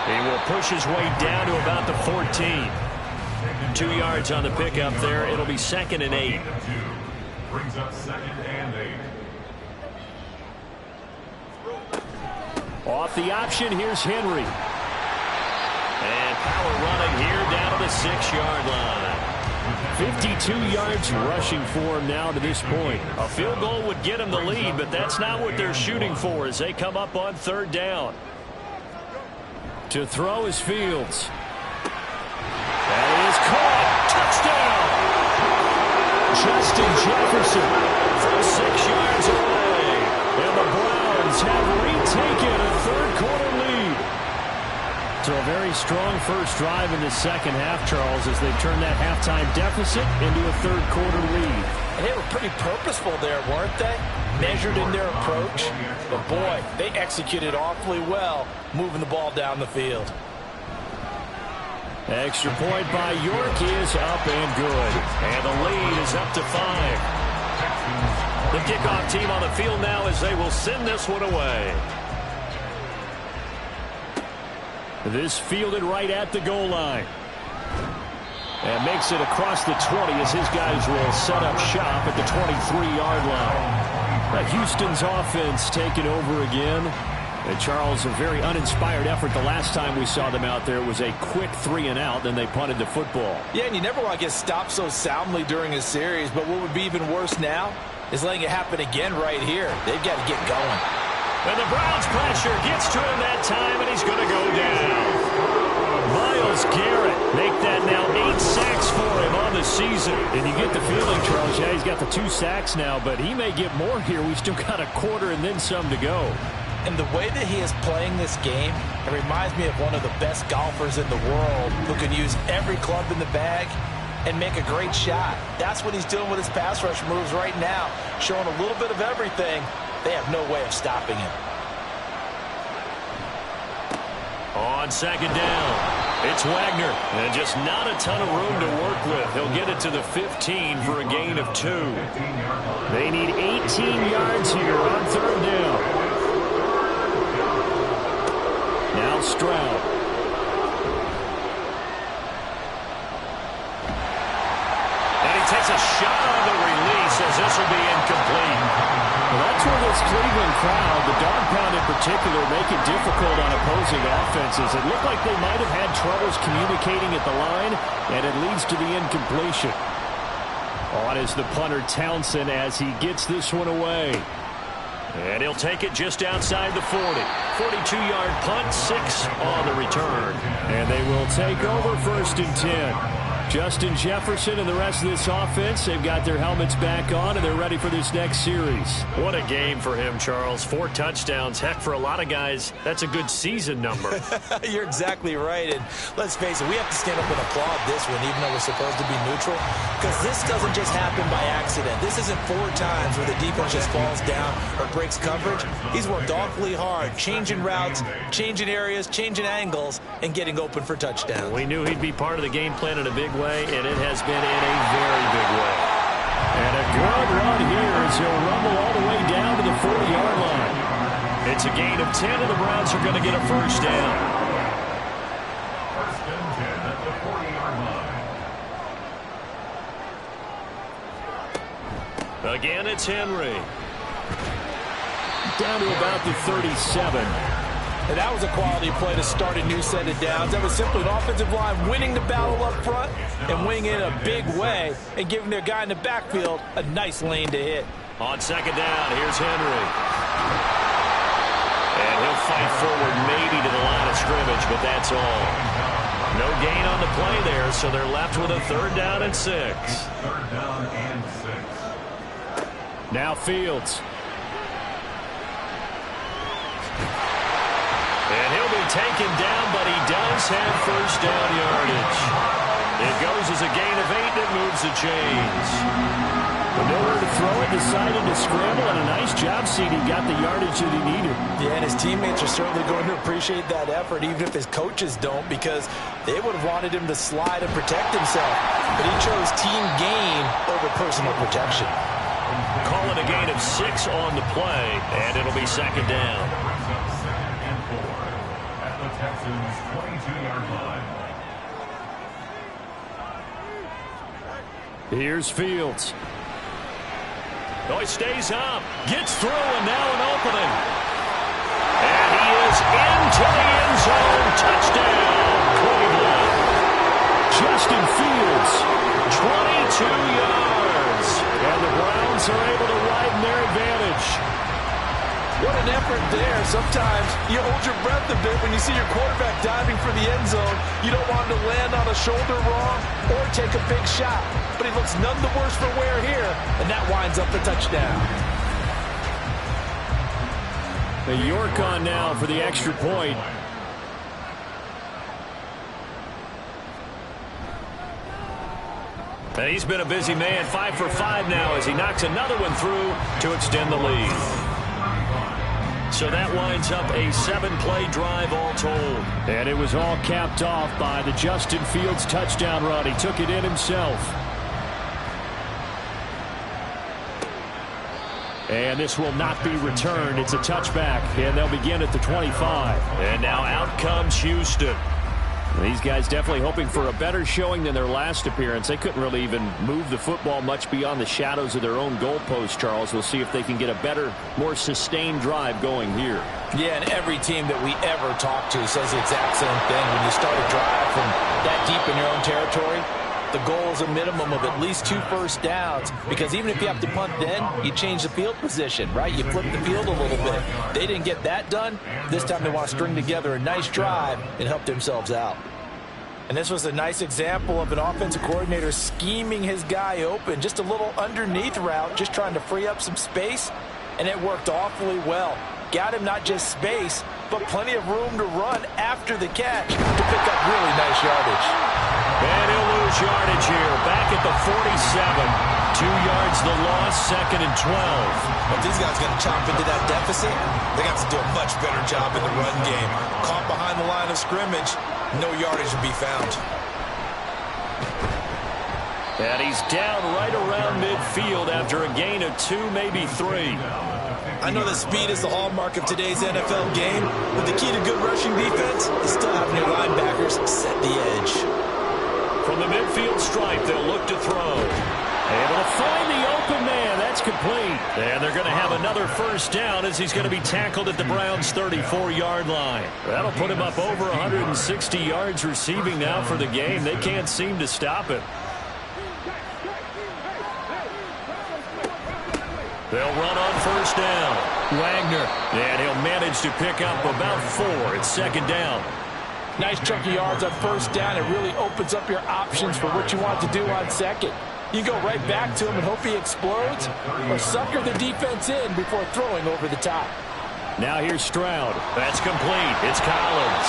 [SPEAKER 3] He will push his way down to about the 14. 2 yards on the pickup there. It'll be 2nd and 8.
[SPEAKER 6] Brings up 2nd and 8.
[SPEAKER 2] Off the option, here's Henry.
[SPEAKER 3] And power running here down to the 6-yard line.
[SPEAKER 2] 52 yards rushing for him now to this point.
[SPEAKER 3] A field goal would get him the lead, but that's not what they're shooting for as they come up on third down.
[SPEAKER 2] To throw is Fields. That is caught. Touchdown! Justin Jefferson
[SPEAKER 3] from 6 yards away.
[SPEAKER 2] And the Browns have retaken a So a very strong first drive in the second half, Charles, as they turn that halftime deficit into a third-quarter lead.
[SPEAKER 4] And they were pretty purposeful there, weren't they? Measured in their approach. But, boy, they executed awfully well moving the ball down the field.
[SPEAKER 2] Extra point by York is up and good.
[SPEAKER 3] And the lead is up to 5. The kickoff team on the field now as they will send this one away.
[SPEAKER 2] This fielded right at the goal line. And makes it across the 20 as his guys will set up shop at the 23-yard line. Houston's offense taking over again. And Charles, a very uninspired effort the last time we saw them out there. It was a quick 3-and-out, then they punted the football.
[SPEAKER 4] Yeah, and you never want to get stopped so soundly during a series, but what would be even worse now is letting it happen again right here. They've got to get going.
[SPEAKER 3] And the Browns pressure gets to him that time, and he's going to go down.
[SPEAKER 2] Myles Garrett make that now 8 sacks for him on the season. And you get the feeling, Charles, yeah, he's got the 2 sacks now, but he may get more here. We still got a quarter and then some to go.
[SPEAKER 4] And the way that he is playing this game, it reminds me of one of the best golfers in the world who can use every club in the bag and make a great shot. That's what he's doing with his pass rush moves right now, showing a little bit of everything. They have no way of stopping him.
[SPEAKER 3] On second down, it's Wagner, and just not a ton of room to work with. He'll get it to the 15 for a gain of 2.
[SPEAKER 2] They need 18 yards here on third down. Now Stroud.
[SPEAKER 3] And he takes a shot on the release as this will be incomplete.
[SPEAKER 2] Well, that's where this Cleveland crowd, the dog pound in particular, make it difficult on opposing offenses. It looked like they might have had troubles communicating at the line, and it leads to the incompletion. On is the punter Townsend as he gets this one away.
[SPEAKER 3] And he'll take it just outside the 40. 42-yard punt, 6 on the return.
[SPEAKER 2] And they will take over 1st and 10. Justin Jefferson and the rest of this offense, they've got their helmets back on, and they're ready for this next series.
[SPEAKER 3] What a game for him, Charles. 4 touchdowns. Heck, for a lot of guys, that's a good season number.
[SPEAKER 4] You're exactly right. And let's face it, we have to stand up and applaud this one, even though we're supposed to be neutral, because this doesn't just happen by accident. This isn't 4 times where the defense just falls down or breaks coverage. He's worked awfully hard, changing routes, changing areas, changing angles, and getting open for touchdowns.
[SPEAKER 3] We knew he'd be part of the game plan in a big way, and it has been in a very big way.
[SPEAKER 2] And a good run here as he'll rumble all the way down to the 40-yard line.
[SPEAKER 3] It's a gain of 10, and the Browns are going to get a first down.
[SPEAKER 6] 1st and 10 at the 40-yard line.
[SPEAKER 3] Again, it's Henry.
[SPEAKER 2] Down to about the 37.
[SPEAKER 4] And that was a quality play to start a new set of downs. That was simply an offensive line winning the battle up front and winning in a big way and giving their guy in the backfield a nice lane to hit.
[SPEAKER 3] On second down, here's Henry. And he'll fight forward maybe to the line of scrimmage, but that's all. No gain on the play there, so they're left with a 3rd down and 6.
[SPEAKER 6] 3rd down and 6.
[SPEAKER 2] Now Fields.
[SPEAKER 3] And he'll be taken down, but he does have first down yardage. It goes as a gain of 8, and it moves the chains.
[SPEAKER 2] But nowhere to throw it, decided to scramble, and a nice job seed. He got the yardage that he needed.
[SPEAKER 4] Yeah, and his teammates are certainly going to appreciate that effort, even if his coaches don't, because they would have wanted him to slide and protect himself. But he chose team gain over personal protection.
[SPEAKER 3] Call it a gain of 6 on the play, and it'll be 2nd down.
[SPEAKER 6] Texans 22-yard line.
[SPEAKER 2] Here's Fields.
[SPEAKER 3] Oh, he stays up, gets through, and now an opening. And he is into the end zone. Touchdown, Cleveland.
[SPEAKER 2] Justin Fields.
[SPEAKER 3] 22 yards.
[SPEAKER 2] And the Browns are able to widen their advantage.
[SPEAKER 4] What an effort there. Sometimes you hold your breath a bit when you see your quarterback diving for the end zone. You don't want him to land on a shoulder wrong or take a big shot. But he looks none the worse for wear here, and that winds up the touchdown.
[SPEAKER 2] The York on now for the extra point.
[SPEAKER 3] And he's been a busy man, 5 for 5 now as he knocks another one through to extend the lead. So that winds up a 7-play drive all told.
[SPEAKER 2] And it was all capped off by the Justin Fields touchdown run. He took it in himself. And this will not be returned. It's a touchback, and they'll begin at the 25.
[SPEAKER 3] And now out comes Houston.
[SPEAKER 2] These guys definitely hoping for a better showing than their last appearance. They couldn't really even move the football much beyond the shadows of their own goalpost, Charles. We'll see if they can get a better, more sustained drive going here.
[SPEAKER 4] Yeah, and every team that we ever talk to says the exact same thing. When you start a drive from that deep in your own territory, the goal is a minimum of at least 2 first downs, because even if you have to punt then, you change the field position, right? You flip the field a little bit. They didn't get that done. This time they want to string together a nice drive and help themselves out. And this was a nice example of an offensive coordinator scheming his guy open. Just a little underneath route, just trying to free up some space, and it worked awfully well. Got him not just space, but plenty of room to run after the catch to pick up really nice yardage.
[SPEAKER 3] And he'll lose yardage here. Back at the 47. 2 yards the loss, 2nd and 12.
[SPEAKER 5] If these guys are going to chomp into that deficit, they got to do a much better job in the run game. Caught behind the line of scrimmage, no yardage to be found.
[SPEAKER 3] And he's down right around midfield after a gain of 2, maybe 3.
[SPEAKER 5] I know that speed is the hallmark of today's NFL game, but the key to good rushing defense is still having your linebackers set the edge.
[SPEAKER 3] From the midfield stripe, they'll look to throw.
[SPEAKER 2] Able to find the open man. That's complete.
[SPEAKER 3] And they're going to have another first down as he's going to be tackled at the Browns' 34-yard line. That'll put him up over 160 yards receiving now for the game. They can't seem to stop it. They'll run on first down. Wagner. And he'll manage to pick up about 4. It's 2nd down.
[SPEAKER 4] Nice chunky yards on first down. It really opens up your options for what you want to do on second. You go right back to him and hope he explodes, or sucker the defense in before throwing over the top.
[SPEAKER 2] Now here's Stroud.
[SPEAKER 3] That's complete. It's Collins.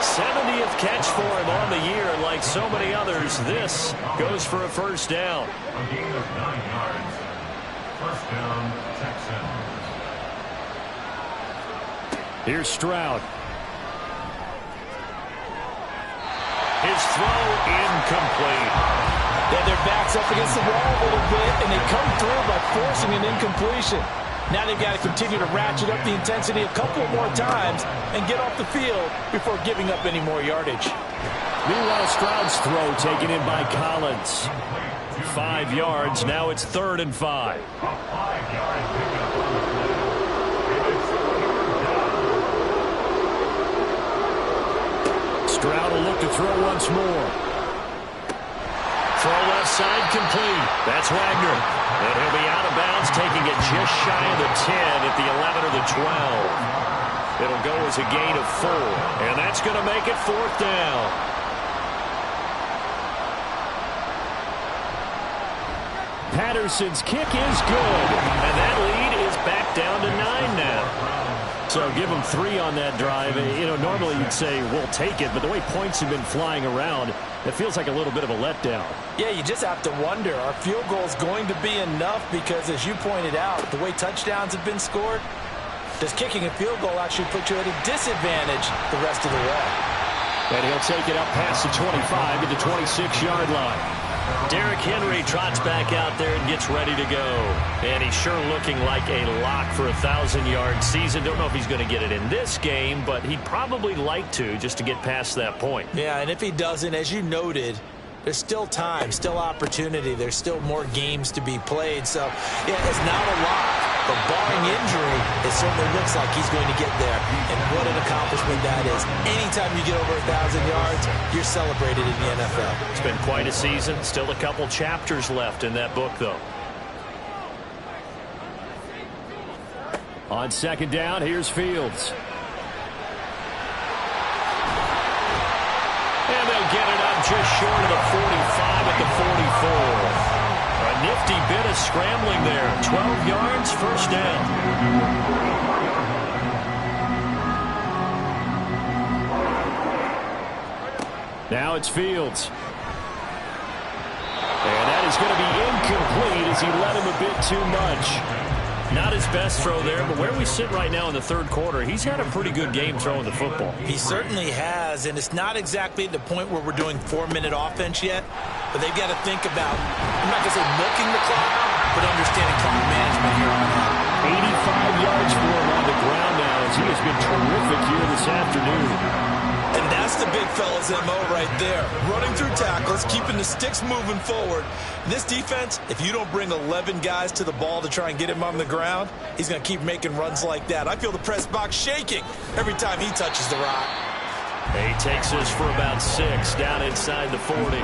[SPEAKER 3] 70th catch for him on the year. Like so many others, this goes for a first down.
[SPEAKER 6] A gain of 9 yards. First down, Texans.
[SPEAKER 2] Here's Stroud.
[SPEAKER 3] His throw incomplete.
[SPEAKER 4] Yeah, their back's up against the wall a little bit, and they come through by forcing an incompletion. Now they've got to continue to ratchet up the intensity a couple more times and get off the field before giving up any more yardage.
[SPEAKER 2] Meanwhile, Stroud's throw taken in by Collins.
[SPEAKER 3] 5 yards. Now it's 3rd and 5.
[SPEAKER 2] Stroud will look to throw once more.
[SPEAKER 3] Throw left side complete. That's Wagner. And he'll be out of bounds, taking it just shy of the 10 at the 11 or the 12. It'll go as a gain of 4. And that's going to make it 4th down.
[SPEAKER 2] Patterson's kick is good.
[SPEAKER 3] And that lead is back down to 9 now.
[SPEAKER 2] So give them 3 on that drive. You know, normally you'd say, we'll take it, but the way points have been flying around, it feels like a little bit of a letdown.
[SPEAKER 4] Yeah, you just have to wonder, are field goals going to be enough? Because as you pointed out, the way touchdowns have been scored, does kicking a field goal actually put you at a disadvantage the rest of the way?
[SPEAKER 2] And he'll take it up past the 25 at the 26-yard line.
[SPEAKER 3] Derrick Henry trots back out there and gets ready to go. And he's sure looking like a lock for a 1,000-yard season. Don't know if he's going to get it in this game, but he'd probably like to just to get past that point.
[SPEAKER 5] Yeah, and if he doesn't, as you noted, there's still time, still opportunity. There's still more games to be played. So, yeah, it's not a lock. But barring injury, it certainly looks like he's going to get there. And what an accomplishment that is. Anytime you get over 1,000 yards, you're celebrated in the NFL.
[SPEAKER 3] It's been quite a season. Still a couple chapters left in that book, though.
[SPEAKER 2] On 2nd down, here's Fields.
[SPEAKER 3] And they'll get it up just short of the 45 at the 44. A nifty bit of scrambling there. 12 yards, first down.
[SPEAKER 2] Now it's Fields. And is going to be incomplete as he led him a bit too much.
[SPEAKER 3] Not his best throw there, but where we sit right now in the third quarter, he's had a pretty good game throwing the football.
[SPEAKER 5] He certainly has, and it's not exactly the point where we're doing 4-minute offense yet, but they've got to think about, I'm not going to say milking the clock, but understanding clock management here on out.
[SPEAKER 2] 85 yards for him on the ground now as he has been terrific here this afternoon.
[SPEAKER 5] And that's the big fella's MO right there. Running through tackles, keeping the sticks moving forward. This defense, if you don't bring 11 guys to the ball to try and get him on the ground, he's going to keep making runs like that. I feel the press box shaking every time he touches the rock.
[SPEAKER 3] He takes us for about 6 down inside the 40.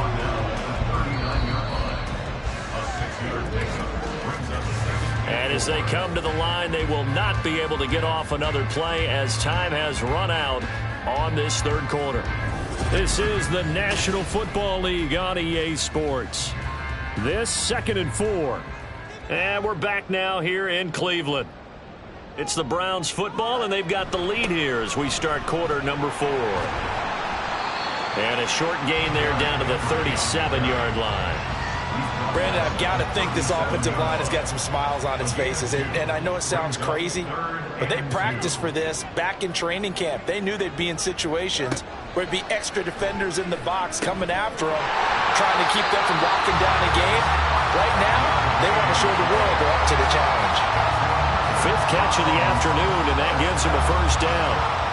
[SPEAKER 3] And as they come to the line, they will not be able to get off another play as time has run out on this third quarter. This is the National Football League on EA Sports. This 2nd and 4. And we're back now here in Cleveland. It's the Browns football, and they've got the lead here as we start quarter number 4. And a short gain there down to the 37-yard line.
[SPEAKER 5] Brandon, I've got to think this offensive line has got some smiles on its faces. And I know it sounds crazy, but they practiced for this back in training camp. They knew they'd be in situations where it'd be extra defenders in the box coming after them, trying to keep them from locking down a game. Right now, they want to show the world they're up to the challenge.
[SPEAKER 3] 5th catch of the afternoon, and that gives them a first down.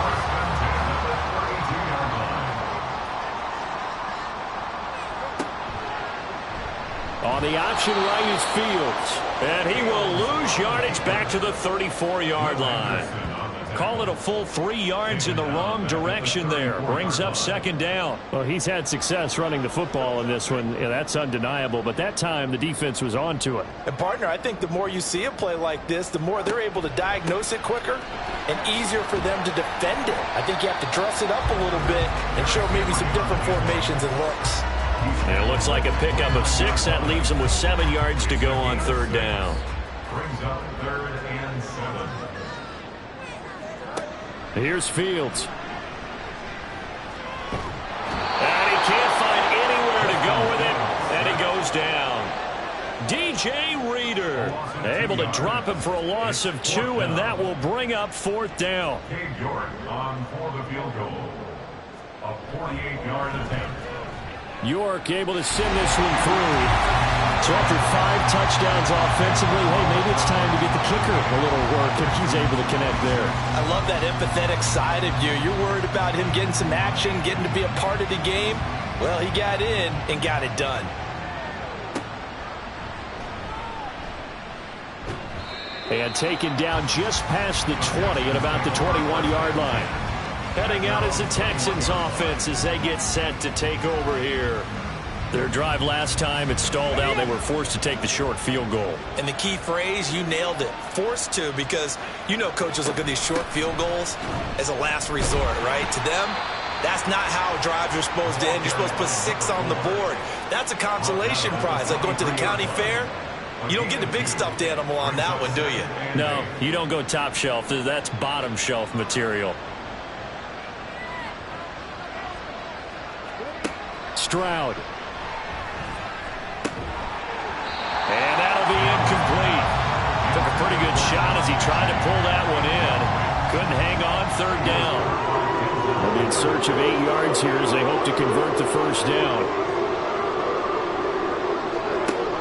[SPEAKER 2] On the option right is Fields.
[SPEAKER 3] And he will lose yardage back to the 34-yard line. Call it a full 3 yards in the wrong direction there. Brings up 2nd down.
[SPEAKER 2] Well, he's had success running the football in this one. Yeah, that's undeniable. But that time, the defense was on to it.
[SPEAKER 4] And, partner, I think the more you see a play like this, the more they're able to diagnose it quicker and easier for them to defend it. I think you have to dress it up a little bit and show maybe some different formations and looks.
[SPEAKER 3] And it looks like a pickup of 6. That leaves them with 7 yards to go on 3rd down.
[SPEAKER 6] Brings up 3rd and 7.
[SPEAKER 2] Here's Fields.
[SPEAKER 3] And he can't find anywhere to go with it. And he goes down. DJ Reader able to drop him for a loss of 2, and that will bring up 4th down.
[SPEAKER 6] Cade York on for the field goal. A 48-yard attempt.
[SPEAKER 2] York able to send this one through. So after 5 touchdowns offensively, hey, maybe it's time to get the kicker a little work, and he's able to connect there.
[SPEAKER 4] I love that empathetic side of you. You're worried about him getting some action, getting to be a part of the game. Well, he got in and got it done.
[SPEAKER 2] And taken down just past the 20 at about the 21-yard line.
[SPEAKER 3] Heading out is the Texans offense as they get set to take over here. Their drive last time, it stalled out. They were forced to take the short field goal.
[SPEAKER 5] And the key phrase, you nailed it, forced to, because you know coaches look at these short field goals as a last resort, right? To them, that's not how drives are supposed to end. You're supposed to put 6 on the board. That's a consolation prize. Like going to the county fair, you don't get the big stuffed animal on that one, do you?
[SPEAKER 3] No, you don't go top shelf. That's bottom shelf material.
[SPEAKER 2] Stroud.
[SPEAKER 3] And that'll be incomplete. Took a pretty good shot as he tried to pull that one in. Couldn't hang on 3rd down.
[SPEAKER 2] They'll be in search of 8 yards here as they hope to convert the first down.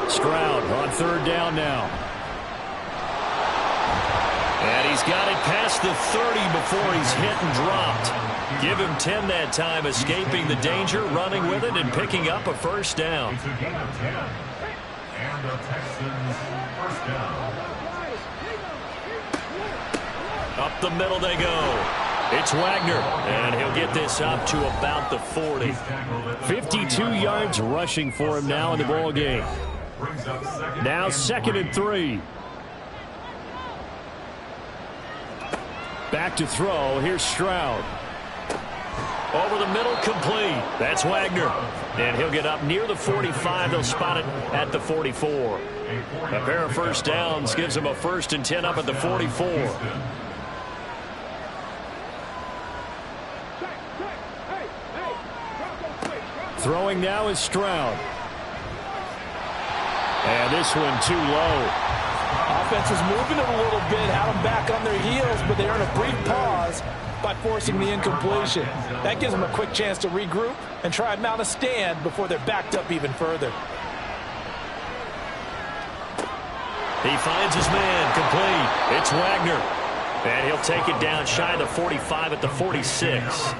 [SPEAKER 2] Stroud on 3rd down now.
[SPEAKER 3] And he's got it past the 30 before he's hit and dropped. Give him 10 that time, escaping the danger, running with it, and picking up a first down.
[SPEAKER 6] It's a gain of 10. And the Texans first down.
[SPEAKER 3] Up the middle they go. It's Wagner, and he'll get this up to about the 40.
[SPEAKER 2] 52 yards rushing for him now in the ball game. Now 2nd and 3. Back to throw. Here's Stroud.
[SPEAKER 3] Over the middle, complete. That's Wagner. And he'll get up near the 45. They'll spot it at the 44. A pair of first downs gives him a 1st and 10 up at the 44.
[SPEAKER 2] Throwing now is Stroud. And this one too low.
[SPEAKER 4] Offense was moving it a little bit, had them back on their heels, but they earned a brief pause by forcing the incompletion. That gives them a quick chance to regroup and try and mount a stand before they're backed up even further.
[SPEAKER 3] He finds his man, complete. It's Wagner. And he'll take it down shy of the 45 at the 46.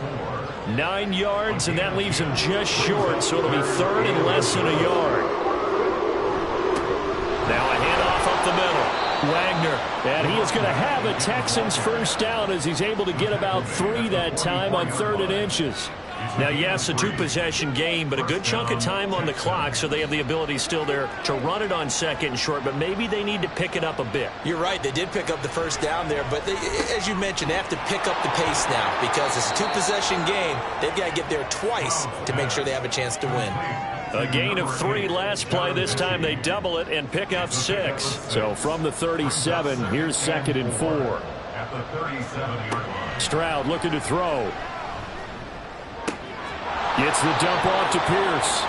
[SPEAKER 3] 9 yards, and that leaves him just short, so it'll be third and less than a yard. Now a handoff up the middle. Wagner.
[SPEAKER 2] And he is going to have a Texans first down as he's able to get about 3 that time on 3rd and inches.
[SPEAKER 3] Now, yes, a 2-possession game, but a good chunk of time on the clock, so they have the ability still there to run it on 2nd and short, but maybe they need to pick it up a bit.
[SPEAKER 5] You're right. They did pick up the first down there, but as you mentioned, they have to pick up the pace now because it's a 2-possession game. They've got to get there twice to make sure they have a chance to win.
[SPEAKER 3] A gain of 3 last play. This time they double it and pick up 6.
[SPEAKER 2] So from the 37, here's 2nd and 4.
[SPEAKER 6] At the 37-yard line.
[SPEAKER 2] Stroud looking to throw. Gets the dump off to Pierce.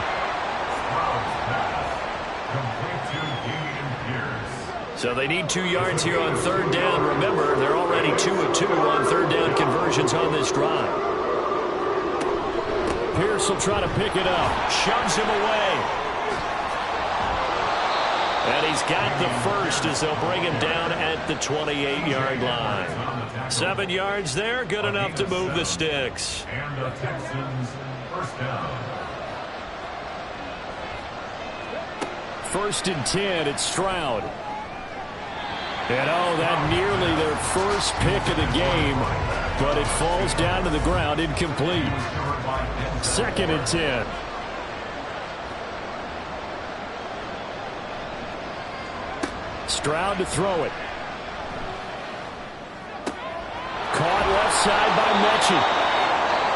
[SPEAKER 3] So they need 2 yards here on 3rd down. Remember, they're already 2 of 2 on 3rd down conversions on this drive.
[SPEAKER 2] Pierce will try to pick it up.
[SPEAKER 3] Shoves him away. And he's got the first as they'll bring him down at the 28-yard line. 7 yards there, good enough to move the sticks.
[SPEAKER 6] And the Texans first down.
[SPEAKER 2] 1st and 10, it's Stroud. And oh, that nearly their first pick of the game, but it falls down to the ground, incomplete. 2nd and 10. Stroud to throw it. Caught left side by Mechie.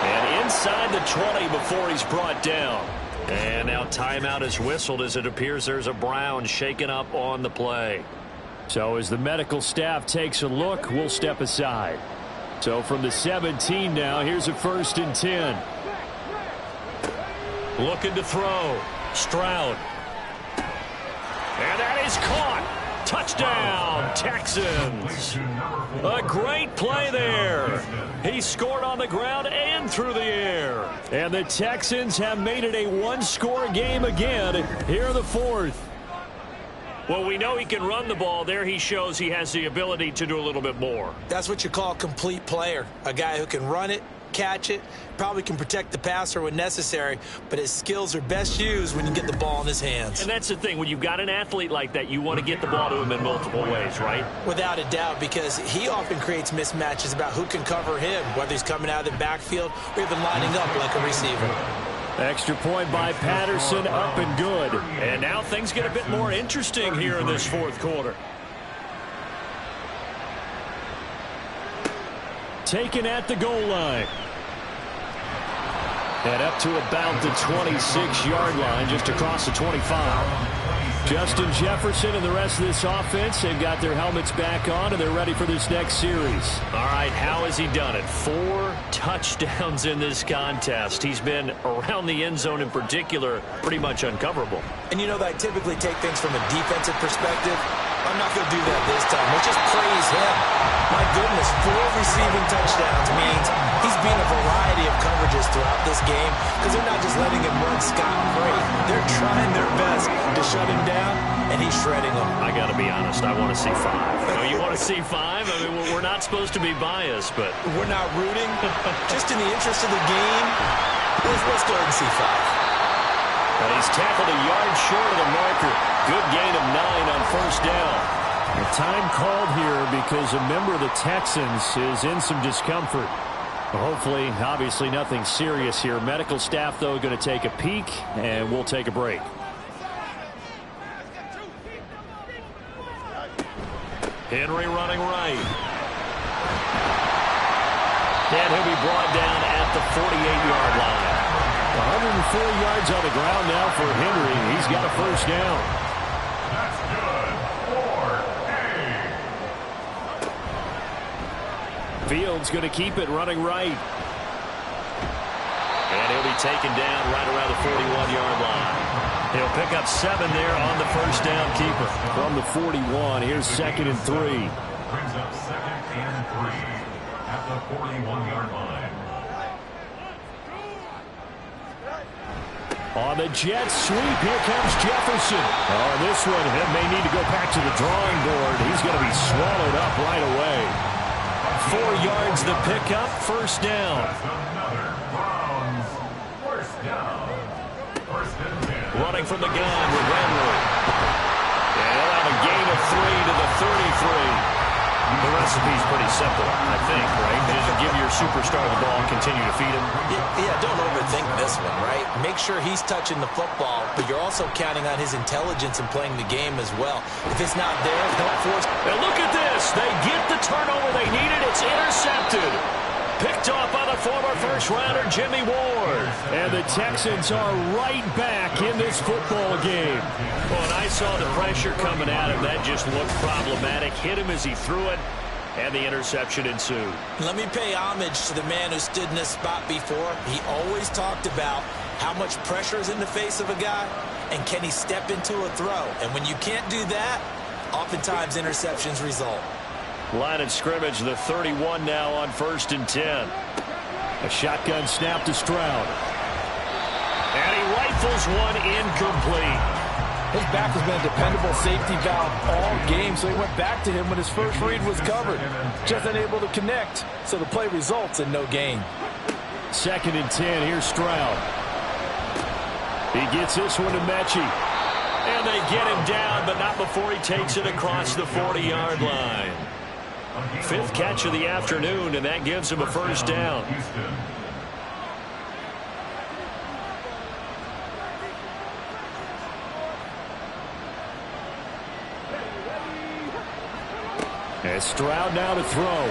[SPEAKER 3] And inside the 20 before he's brought down. And now timeout is whistled as it appears there's a Brown shaken up on the play.
[SPEAKER 2] So as the medical staff takes a look, we'll step aside. So from the 17 now, here's a 1st and 10.
[SPEAKER 3] Looking to throw. Stroud. And that is caught. Touchdown, Texans. A great play there. He scored on the ground and through the air.
[SPEAKER 2] And the Texans have made it a 1-score game again here in the 4th.
[SPEAKER 3] Well, we know he can run the ball. There he shows he has the ability to do a little bit more.
[SPEAKER 5] That's what you call a complete player. A guy who can run it, catch it, probably can protect the passer when necessary, but his skills are best used when you get the ball in his hands.
[SPEAKER 3] And that's the thing. When you've got an athlete like that, you want to get the ball to him in multiple ways, right?
[SPEAKER 5] Without a doubt, because he often creates mismatches about who can cover him, whether he's coming out of the backfield or even lining up like a receiver.
[SPEAKER 2] Extra point by Patterson, up and good.
[SPEAKER 3] And now things get a bit more interesting here in this 4th quarter.
[SPEAKER 2] Taken at the goal line. And up to about the 26-yard line, just across the 25. Justin Jefferson and the rest of this offense, they've got their helmets back on, and they're ready for this next series.
[SPEAKER 3] All right, how has he done it? 4 touchdowns in this contest. He's been around the end zone in particular, pretty much uncoverable.
[SPEAKER 5] And you know that I typically take things from a defensive perspective. I'm not going to do that this time. Let's just praise him. My goodness, 4 receiving touchdowns means he's beat a variety of coverages throughout this game because they're not just letting him run scot-free. They're trying their best to shut him down, and he's shredding them.
[SPEAKER 3] I got to be honest, I want to see 5. Oh, you want to see 5? I mean, we're not supposed to be biased, but...
[SPEAKER 5] We're not rooting. Just in the interest of the game, let's go ahead and see 5.
[SPEAKER 3] And he's tackled a yard short of the marker. Good gain of 9 on 1st down.
[SPEAKER 2] The time called here because a member of the Texans is in some discomfort. Hopefully, obviously nothing serious here. Medical staff, though, going to take a peek, and we'll take a break.
[SPEAKER 3] Henry running right. And he'll be brought down at the 48-yard line.
[SPEAKER 2] 104 yards on the ground now for Henry. He's got a first down.
[SPEAKER 6] That's good. 4
[SPEAKER 2] Fields going to keep it running right.
[SPEAKER 3] And he'll be taken down right around the 41-yard line. He'll pick up 7 there on the first down keeper.
[SPEAKER 2] From the 41, here's 2nd and 3.
[SPEAKER 6] Brings up 2nd and 3 at the 41-yard line.
[SPEAKER 2] On the jet sweep, here comes Jefferson. On this one, he may need to go back to the drawing board. He's going to be swallowed up right away.
[SPEAKER 3] 4 yards the pickup, first down.
[SPEAKER 6] That's another Browns first down. First and 10.
[SPEAKER 3] Running from the gun with Renfrew. And he'll have a gain of 3 to the 33. The recipe's pretty simple, I think, right? Just give your superstar the ball, continue to feed him.
[SPEAKER 5] Yeah, don't overthink this one, right? Make sure he's touching the football, but you're also counting on his intelligence in playing the game as well. If it's not there, don't force.
[SPEAKER 3] And look at this. They get the turnover they needed. It's intercepted. Picked off by the former first-rounder, Jimmy Ward.
[SPEAKER 2] And the Texans are right back in this football game.
[SPEAKER 3] Well, and I saw the pressure coming at him. That just looked problematic. Hit him as he threw it, and the interception ensued.
[SPEAKER 5] Let me pay homage to the man who stood in this spot before. He always talked about how much pressure is in the face of a guy, and can he step into a throw. And when you can't do that, oftentimes interceptions result.
[SPEAKER 3] Line of scrimmage, the 31 now on 1st and 10.
[SPEAKER 2] A shotgun snap to Stroud.
[SPEAKER 3] And he rifles one incomplete.
[SPEAKER 4] His back has been a dependable safety valve all game, so he went back to him when his first read was covered. Just unable to connect, so the play results in no gain.
[SPEAKER 2] 2nd and 10, here's Stroud. He gets this one to Mechie.
[SPEAKER 3] And they get him down, but not before he takes it across the 40-yard line. 5th catch of the afternoon, and that gives him a first down.
[SPEAKER 2] And Stroud now to throw.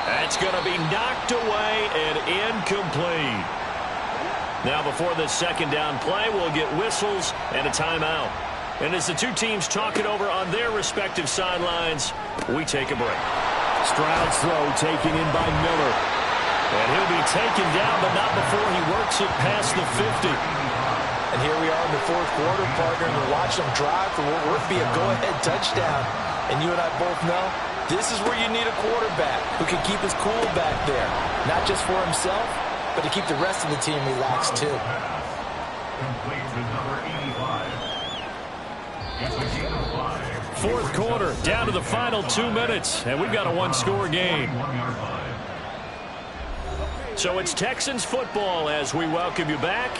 [SPEAKER 3] That's going to be knocked away and incomplete. Now before this 2nd down play, we'll get whistles and a timeout. And as the two teams talk it over on their respective sidelines, we take a break.
[SPEAKER 2] Stroud's throw taken in by Miller.
[SPEAKER 3] And he'll be taken down, but not before he works it past the 50.
[SPEAKER 5] And here we are in the 4th quarter, partner, and we're watching them drive for what would be a go-ahead touchdown. And you and I both know this is where you need a quarterback who can keep his cool back there, not just for himself, but to keep the rest of the team relaxed too.
[SPEAKER 6] Complete to number 85. It's a gain of 5.
[SPEAKER 3] 4th quarter, down to the final 2 minutes, and we've got a 1-score game. So it's Texans football as we welcome you back.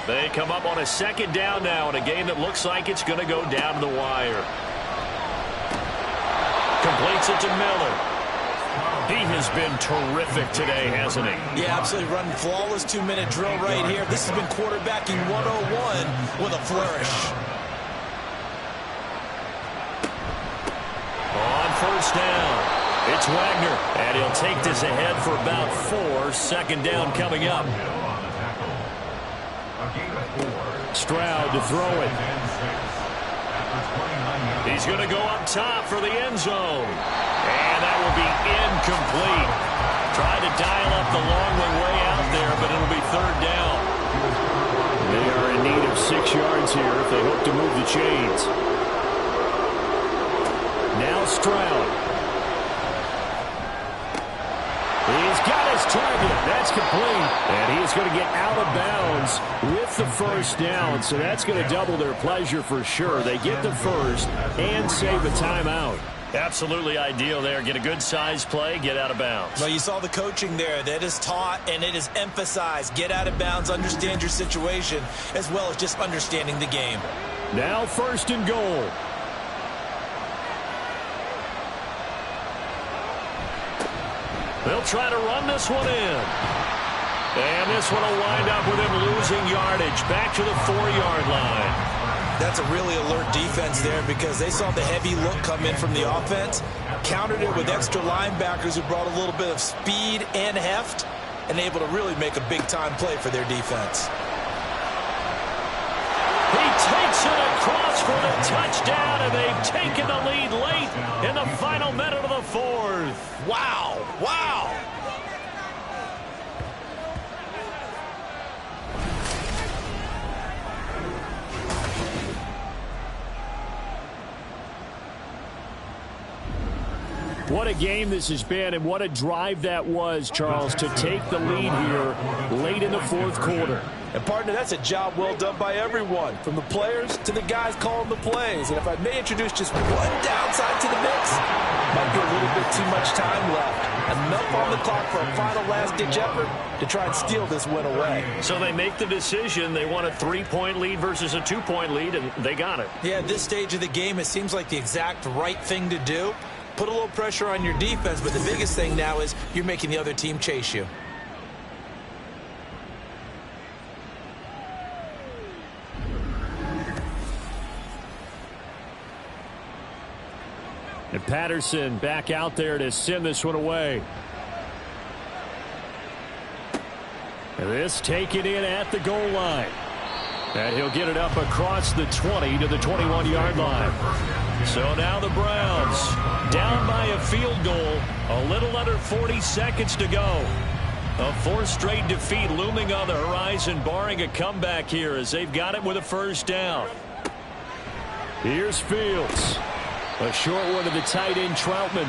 [SPEAKER 3] They come up on a 2nd down now in a game that looks like it's going to go down to the wire. Completes it to Miller. He has been terrific today, hasn't he?
[SPEAKER 5] Yeah, absolutely. Running flawless 2-minute drill right here. This has been quarterbacking 101 with a flourish.
[SPEAKER 3] On 1st down, it's Wagner, and he'll take this ahead for about 4. 2nd down coming up.
[SPEAKER 2] Stroud to throw it.
[SPEAKER 3] He's going to go up top for the end zone. And that will be incomplete. Tried to dial up the long one way out there, but it'll be 3rd down.
[SPEAKER 2] They are in need of 6 yards here if they hope to move the chains. Now Stroud. He's got his target. That's complete. And he is going to get out of bounds with the first down. So that's going to double their pleasure for sure. They get the first and save a timeout.
[SPEAKER 3] Absolutely ideal there. Get a good size play, get out of bounds.
[SPEAKER 5] Well, you saw the coaching there. That is taught and it is emphasized. Get out of bounds, understand your situation, as well as just understanding the game.
[SPEAKER 2] Now 1st and goal.
[SPEAKER 3] They'll try to run this one in. And this one will wind up with him losing yardage back to the 4-yard line.
[SPEAKER 5] That's a really alert defense there because they saw the heavy look come in from the offense, countered it with extra linebackers who brought a little bit of speed and heft, and able to really make a big-time play for their defense.
[SPEAKER 3] He takes it across for the touchdown, and they've taken the lead late in the final minute of the 4th.
[SPEAKER 5] Wow, wow.
[SPEAKER 2] What a game this has been, and what a drive that was, Charles, to take the lead here late in the fourth quarter.
[SPEAKER 4] And, partner, that's a job well done by everyone, from the players to the guys calling the plays. And if I may introduce just one downside to the mix, might be a little bit too much time left. Enough on the clock for a final last-ditch effort to try and steal this win away.
[SPEAKER 3] So they make the decision. They want a 3-point lead versus a 2-point lead, and they got it.
[SPEAKER 5] Yeah, at this stage of the game, it seems like the exact right thing to do. Put a little pressure on your defense, but the biggest thing now is you're making the other team chase you.
[SPEAKER 2] And Patterson back out there to send this one away. And this taken in at the goal line. And he'll get it up across the 20 to the 21-yard line. So now the Browns down by a field goal. A little under 40 seconds to go. A fourth straight defeat looming on the horizon, barring a comeback here as they've got it with a first down. Here's Fields. A short one to the tight end, Troutman.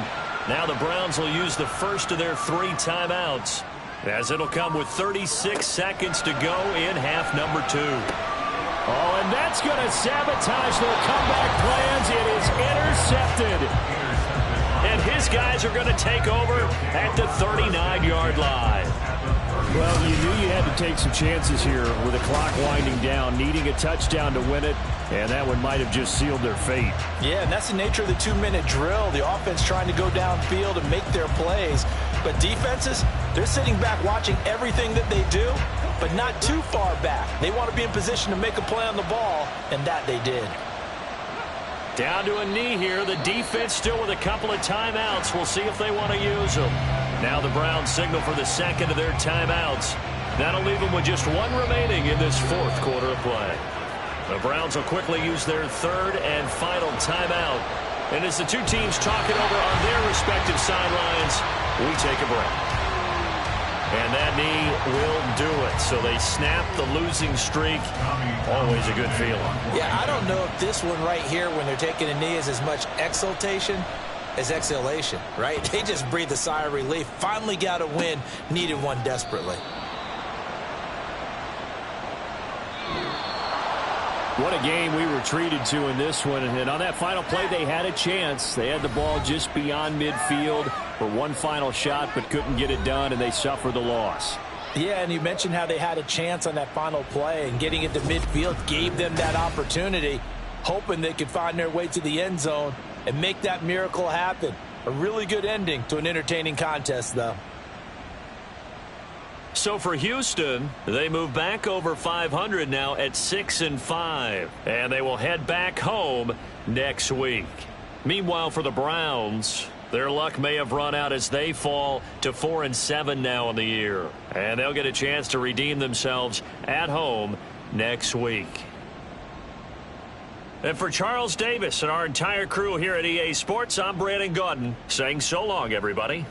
[SPEAKER 2] Now the Browns will use the first of their 3 timeouts, as it'll come with 36 seconds to go in half number 2. Oh, and that's going to sabotage their comeback plans. It is intercepted. And his guys are going to take over at the 39-yard line. Well, you knew you had to take some chances here with the clock winding down, needing a touchdown to win it, and that one might have just sealed their fate.
[SPEAKER 4] Yeah, and that's the nature of the 2-minute drill. The offense trying to go downfield and make their plays. But defenses, they're sitting back watching everything that they do, but not too far back. They want to be in position to make a play on the ball, and that they did.
[SPEAKER 3] Down to a knee here. The defense still with a couple of timeouts. We'll see if they want to use them. Now the Browns signal for the second of their timeouts. That'll leave them with just one remaining in this fourth quarter of play. The Browns will quickly use their third and final timeout. And as the two teams talk it over on their respective sidelines, we take a break. And that knee will do it. So they snap the losing streak. Always a good feeling.
[SPEAKER 5] Yeah, I don't know if this one right here, when they're taking a knee, is as much exultation as exhalation, right? They just breathed a sigh of relief. Finally got a win. Needed one desperately.
[SPEAKER 2] What a game we were treated to in this one. And on that final play, they had a chance. They had the ball just beyond midfield for one final shot, but couldn't get it done, and they suffered the loss.
[SPEAKER 4] Yeah, and you mentioned how they had a chance on that final play, and getting into midfield gave them that opportunity, hoping they could find their way to the end zone and make that miracle happen. A really good ending to an entertaining contest, though.
[SPEAKER 3] So for Houston, they move back over 500 now at 6-5, and they will head back home next week. Meanwhile, for the Browns, their luck may have run out as they fall to 4-7 now in the year, and they'll get a chance to redeem themselves at home next week. And for Charles Davis and our entire crew here at EA Sports, I'm Brandon Gaudin saying so long, everybody.